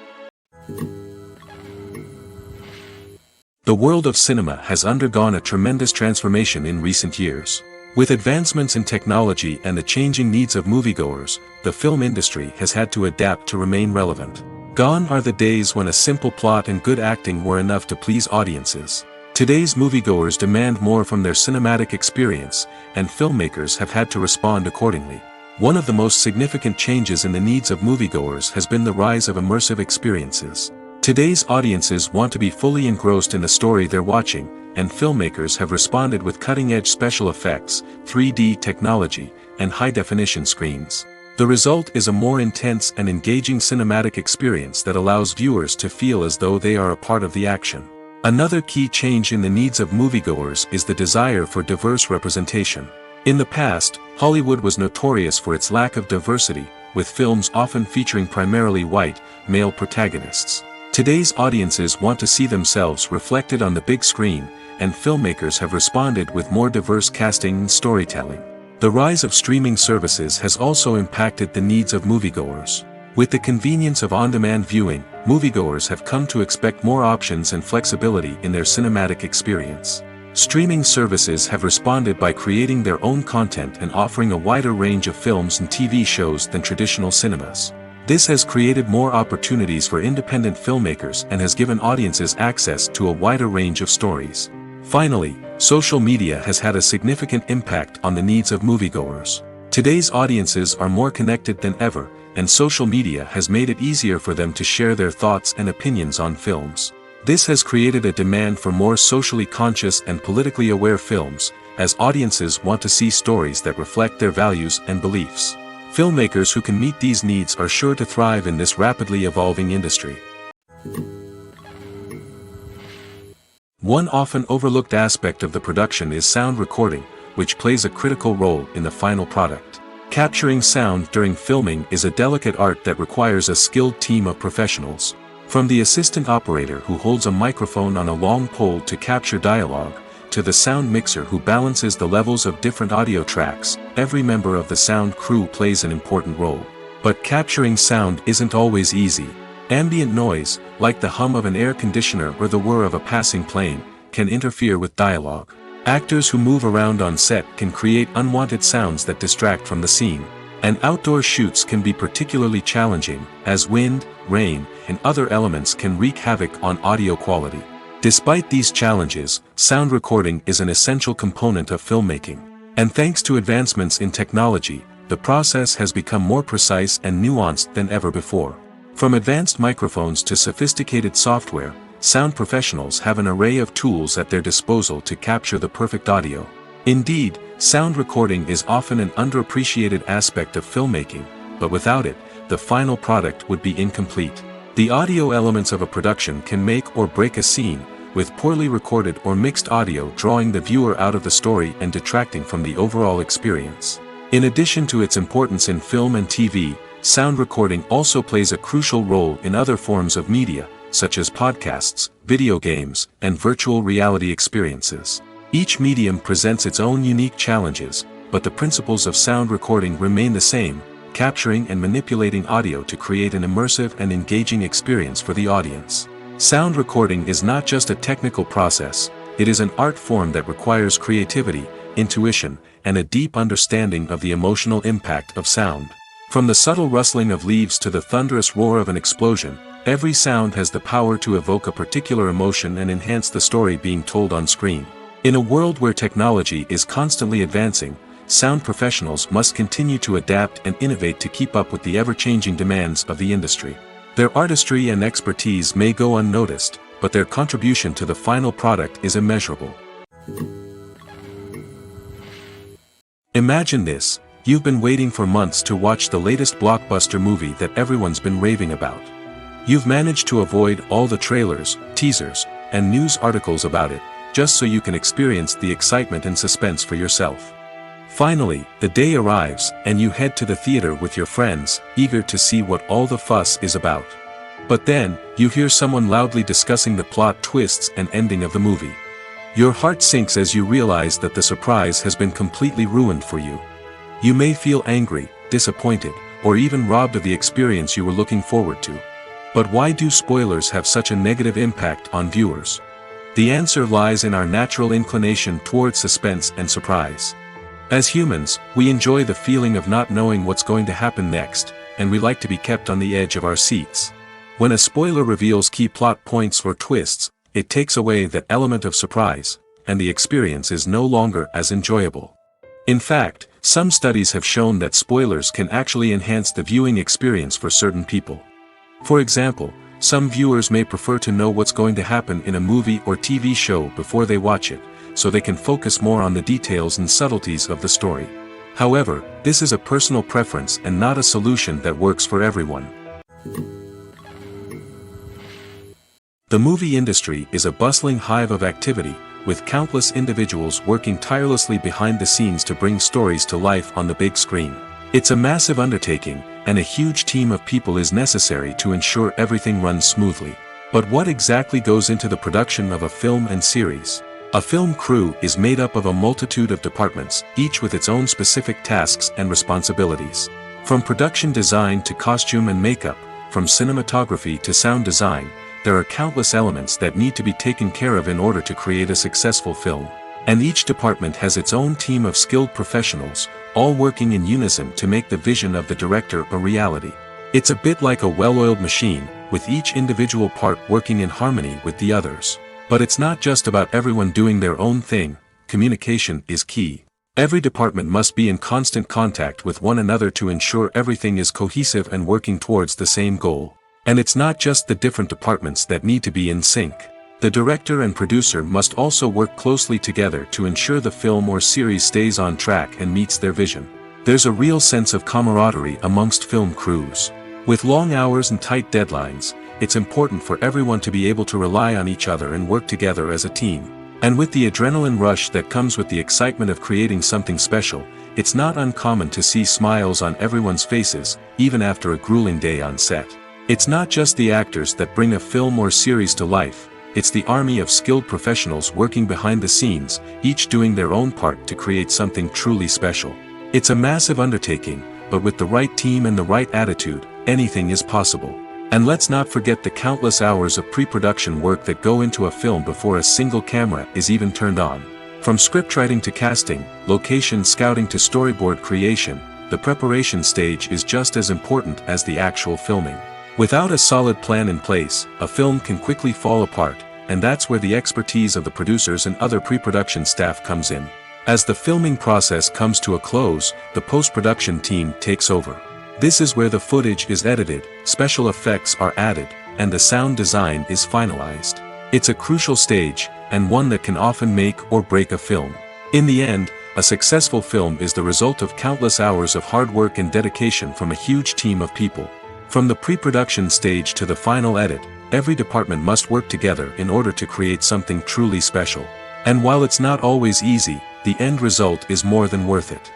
The world of cinema has undergone a tremendous transformation in recent years. With advancements in technology and the changing needs of moviegoers, the film industry has had to adapt to remain relevant. Gone are the days when a simple plot and good acting were enough to please audiences. Today's moviegoers demand more from their cinematic experience, and filmmakers have had to respond accordingly. One of the most significant changes in the needs of moviegoers has been the rise of immersive experiences. Today's audiences want to be fully engrossed in the story they're watching, and filmmakers have responded with cutting-edge special effects, 3D technology, and high-definition screens. The result is a more intense and engaging cinematic experience that allows viewers to feel as though they are a part of the action. Another key change in the needs of moviegoers is the desire for diverse representation. In the past, Hollywood was notorious for its lack of diversity, with films often featuring primarily white, male protagonists. Today's audiences want to see themselves reflected on the big screen, and filmmakers have responded with more diverse casting and storytelling. The rise of streaming services has also impacted the needs of moviegoers. With the convenience of on-demand viewing, moviegoers have come to expect more options and flexibility in their cinematic experience. Streaming services have responded by creating their own content and offering a wider range of films and TV shows than traditional cinemas. This has created more opportunities for independent filmmakers and has given audiences access to a wider range of stories. Finally, social media has had a significant impact on the needs of moviegoers. Today's audiences are more connected than ever, and social media has made it easier for them to share their thoughts and opinions on films. This has created a demand for more socially conscious and politically aware films, as audiences want to see stories that reflect their values and beliefs. Filmmakers who can meet these needs are sure to thrive in this rapidly evolving industry. One often overlooked aspect of the production is sound recording, which plays a critical role in the final product. Capturing sound during filming is a delicate art that requires a skilled team of professionals. From the assistant operator who holds a microphone on a long pole to capture dialogue, to the sound mixer who balances the levels of different audio tracks, every member of the sound crew plays an important role. But capturing sound isn't always easy. Ambient noise, like the hum of an air conditioner or the whir of a passing plane, can interfere with dialogue. Actors who move around on set can create unwanted sounds that distract from the scene, And outdoor shoots can be particularly challenging, as wind, rain, and other elements can wreak havoc on audio quality. Despite these challenges, sound recording is an essential component of filmmaking. And thanks to advancements in technology, the process has become more precise and nuanced than ever before. From advanced microphones to sophisticated software, sound professionals have an array of tools at their disposal to capture the perfect audio. Indeed, sound recording is often an underappreciated aspect of filmmaking, but without it, the final product would be incomplete. The audio elements of a production can make or break a scene, with poorly recorded or mixed audio drawing the viewer out of the story and detracting from the overall experience. In addition to its importance in film and TV, sound recording also plays a crucial role in other forms of media, such as podcasts, video games, and virtual reality experiences. Each medium presents its own unique challenges, but the principles of sound recording remain the same, capturing and manipulating audio to create an immersive and engaging experience for the audience. Sound recording is not just a technical process, it is an art form that requires creativity, intuition, and a deep understanding of the emotional impact of sound. From the subtle rustling of leaves to the thunderous roar of an explosion, every sound has the power to evoke a particular emotion and enhance the story being told on screen. In a world where technology is constantly advancing, sound professionals must continue to adapt and innovate to keep up with the ever-changing demands of the industry. Their artistry and expertise may go unnoticed, but their contribution to the final product is immeasurable. Imagine this: you've been waiting for months to watch the latest blockbuster movie that everyone's been raving about. You've managed to avoid all the trailers, teasers, and news articles about it, just so you can experience the excitement and suspense for yourself. Finally, the day arrives, and you head to the theater with your friends, eager to see what all the fuss is about. But then, you hear someone loudly discussing the plot twists and ending of the movie. Your heart sinks as you realize that the surprise has been completely ruined for you. You may feel angry, disappointed, or even robbed of the experience you were looking forward to. But why do spoilers have such a negative impact on viewers? The answer lies in our natural inclination toward suspense and surprise. As humans, we enjoy the feeling of not knowing what's going to happen next, and we like to be kept on the edge of our seats. When a spoiler reveals key plot points or twists, it takes away that element of surprise, and the experience is no longer as enjoyable. In fact, some studies have shown that spoilers can actually enhance the viewing experience for certain people. For example, some viewers may prefer to know what's going to happen in a movie or TV show before they watch it, so they can focus more on the details and subtleties of the story. However, this is a personal preference and not a solution that works for everyone. The movie industry is a bustling hive of activity, with countless individuals working tirelessly behind the scenes to bring stories to life on the big screen. It's a massive undertaking, and a huge team of people is necessary to ensure everything runs smoothly. But what exactly goes into the production of a film and series? A film crew is made up of a multitude of departments, each with its own specific tasks and responsibilities. From production design to costume and makeup, from cinematography to sound design, there are countless elements that need to be taken care of in order to create a successful film. And each department has its own team of skilled professionals, all working in unison to make the vision of the director a reality. It's a bit like a well-oiled machine, with each individual part working in harmony with the others. But it's not just about everyone doing their own thing. Communication is key. Every department must be in constant contact with one another to ensure everything is cohesive and working towards the same goal. And it's not just the different departments that need to be in sync. The director and producer must also work closely together to ensure the film or series stays on track and meets their vision. There's a real sense of camaraderie amongst film crews. With long hours and tight deadlines, it's important for everyone to be able to rely on each other and work together as a team. And with the adrenaline rush that comes with the excitement of creating something special, it's not uncommon to see smiles on everyone's faces, even after a grueling day on set. It's not just the actors that bring a film or series to life, it's the army of skilled professionals working behind the scenes, each doing their own part to create something truly special. It's a massive undertaking, but with the right team and the right attitude, anything is possible. And let's not forget the countless hours of pre-production work that go into a film before a single camera is even turned on. From scriptwriting to casting, location scouting to storyboard creation, the preparation stage is just as important as the actual filming. Without a solid plan in place, a film can quickly fall apart, and that's where the expertise of the producers and other pre-production staff comes in. As the filming process comes to a close, the post-production team takes over. This is where the footage is edited, special effects are added, and the sound design is finalized. It's a crucial stage, and one that can often make or break a film. In the end, a successful film is the result of countless hours of hard work and dedication from a huge team of people. From the pre-production stage to the final edit, every department must work together in order to create something truly special. And while it's not always easy, the end result is more than worth it.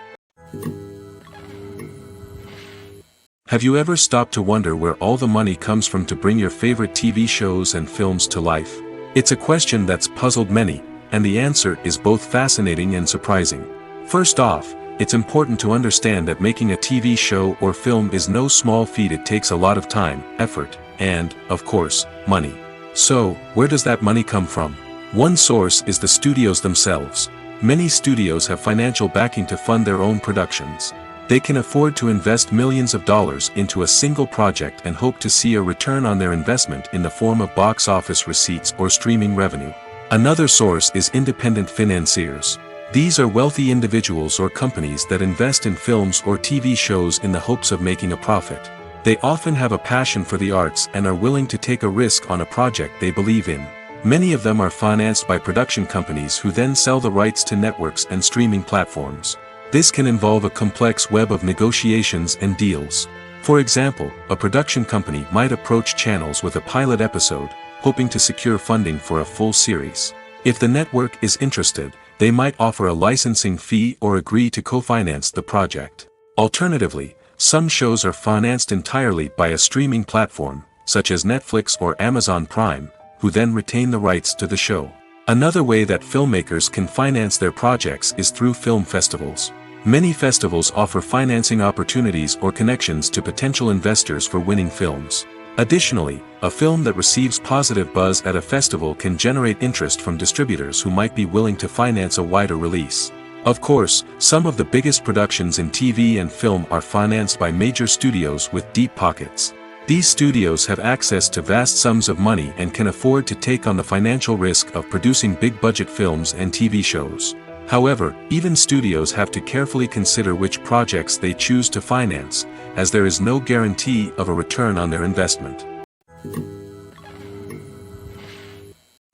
Have you ever stopped to wonder where all the money comes from to bring your favorite TV shows and films to life? It's a question that's puzzled many, and the answer is both fascinating and surprising. First off, it's important to understand that making a TV show or film is no small feat. It takes a lot of time, effort, and, of course, money. So, where does that money come from? One source is the studios themselves. Many studios have financial backing to fund their own productions. They can afford to invest millions of dollars into a single project and hope to see a return on their investment in the form of box office receipts or streaming revenue. Another source is independent financiers. These are wealthy individuals or companies that invest in films or TV shows in the hopes of making a profit. They often have a passion for the arts and are willing to take a risk on a project they believe in. Many of them are financed by production companies who then sell the rights to networks and streaming platforms. This can involve a complex web of negotiations and deals. For example, a production company might approach channels with a pilot episode, hoping to secure funding for a full series. If the network is interested, they might offer a licensing fee or agree to co-finance the project. Alternatively, some shows are financed entirely by a streaming platform, such as Netflix or Amazon Prime, who then retain the rights to the show. Another way that filmmakers can finance their projects is through film festivals. Many festivals offer financing opportunities or connections to potential investors for winning films. Additionally, a film that receives positive buzz at a festival can generate interest from distributors who might be willing to finance a wider release. Of course, some of the biggest productions in TV and film are financed by major studios with deep pockets. These studios have access to vast sums of money and can afford to take on the financial risk of producing big-budget films and TV shows. However, even studios have to carefully consider which projects they choose to finance, as there is no guarantee of a return on their investment.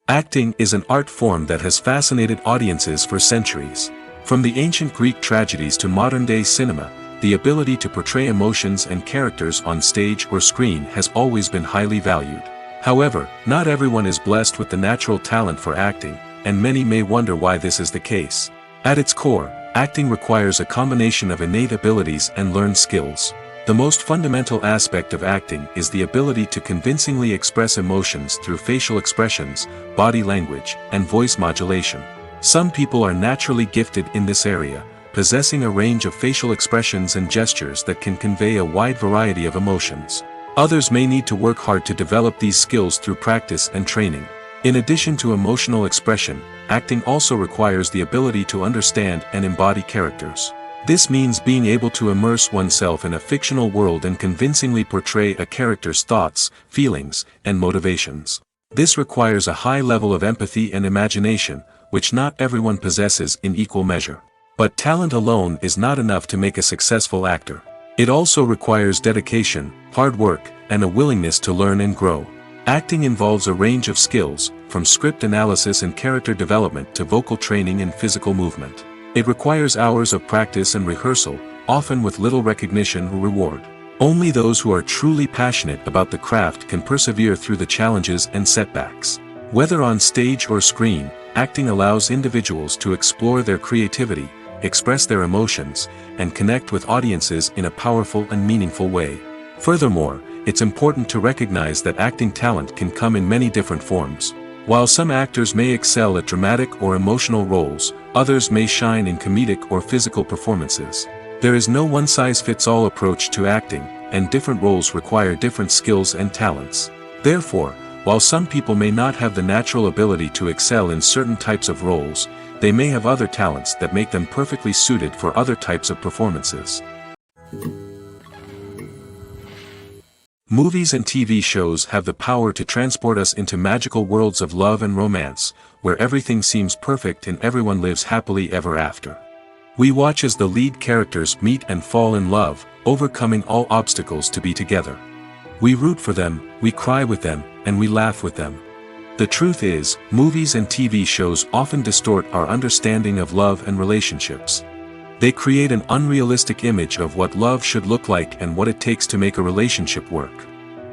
Acting is an art form that has fascinated audiences for centuries. From the ancient Greek tragedies to modern-day cinema, the ability to portray emotions and characters on stage or screen has always been highly valued. However, not everyone is blessed with the natural talent for acting, and many may wonder why this is the case. At its core, acting requires a combination of innate abilities and learned skills. The most fundamental aspect of acting is the ability to convincingly express emotions through facial expressions, body language, and voice modulation. Some people are naturally gifted in this area, possessing a range of facial expressions and gestures that can convey a wide variety of emotions. Others may need to work hard to develop these skills through practice and training. In addition to emotional expression, acting also requires the ability to understand and embody characters. This means being able to immerse oneself in a fictional world and convincingly portray a character's thoughts, feelings, and motivations. This requires a high level of empathy and imagination, which not everyone possesses in equal measure. But talent alone is not enough to make a successful actor. It also requires dedication, hard work, and a willingness to learn and grow. Acting involves a range of skills, from script analysis and character development to vocal training and physical movement. It requires hours of practice and rehearsal, often with little recognition or reward. Only those who are truly passionate about the craft can persevere through the challenges and setbacks. Whether on stage or screen, acting allows individuals to explore their creativity, express their emotions, and connect with audiences in a powerful and meaningful way. Furthermore, it's important to recognize that acting talent can come in many different forms. While some actors may excel at dramatic or emotional roles, others may shine in comedic or physical performances. There is no one-size-fits-all approach to acting, and different roles require different skills and talents. Therefore, while some people may not have the natural ability to excel in certain types of roles, they may have other talents that make them perfectly suited for other types of performances. Movies and TV shows have the power to transport us into magical worlds of love and romance, where everything seems perfect and everyone lives happily ever after. We watch as the lead characters meet and fall in love, overcoming all obstacles to be together. We root for them, we cry with them, and we laugh with them. The truth is, movies and TV shows often distort our understanding of love and relationships. They create an unrealistic image of what love should look like and what it takes to make a relationship work.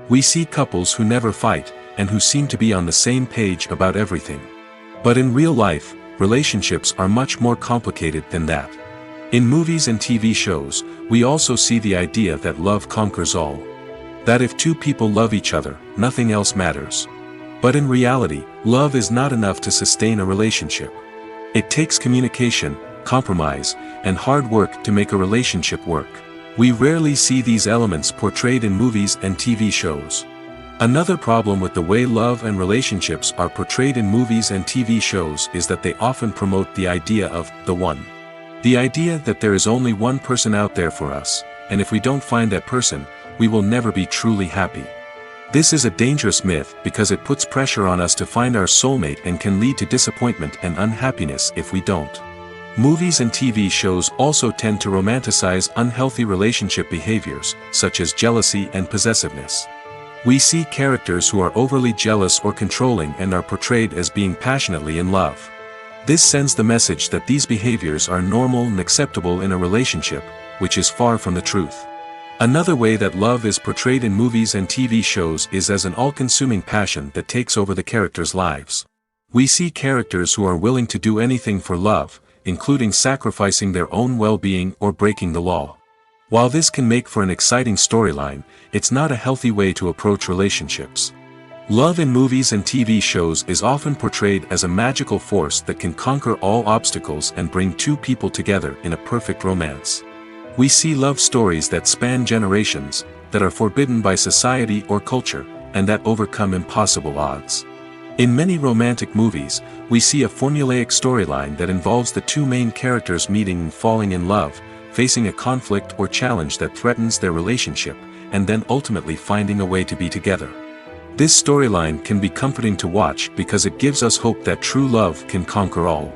We see couples who never fight, and who seem to be on the same page about everything. But in real life, relationships are much more complicated than that. In movies and TV shows, we also see the idea that love conquers all. That if two people love each other, nothing else matters. But in reality, love is not enough to sustain a relationship. It takes communication, compromise, and hard work to make a relationship work. We rarely see these elements portrayed in movies and TV shows. Another problem with the way love and relationships are portrayed in movies and TV shows is that they often promote the idea of the one. The idea that there is only one person out there for us, and if we don't find that person, we will never be truly happy. This is a dangerous myth because it puts pressure on us to find our soulmate and can lead to disappointment and unhappiness if we don't. Movies and TV shows also tend to romanticize unhealthy relationship behaviors, such as jealousy and possessiveness. We see characters who are overly jealous or controlling and are portrayed as being passionately in love. This sends the message that these behaviors are normal and acceptable in a relationship, which is far from the truth. Another way that love is portrayed in movies and TV shows is as an all-consuming passion that takes over the characters' lives. We see characters who are willing to do anything for love, including sacrificing their own well-being or breaking the law. While this can make for an exciting storyline, it's not a healthy way to approach relationships. Love in movies and TV shows is often portrayed as a magical force that can conquer all obstacles and bring two people together in a perfect romance. We see love stories that span generations, that are forbidden by society or culture, and that overcome impossible odds. In many romantic movies, we see a formulaic storyline that involves the two main characters meeting and falling in love, facing a conflict or challenge that threatens their relationship, and then ultimately finding a way to be together. This storyline can be comforting to watch because it gives us hope that true love can conquer all.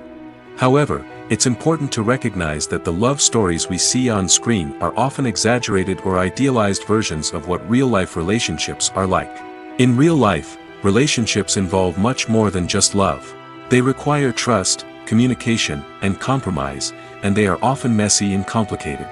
However, it's important to recognize that the love stories we see on screen are often exaggerated or idealized versions of what real-life relationships are like. In real life, relationships involve much more than just love. They require trust, communication, and compromise, and they are often messy and complicated.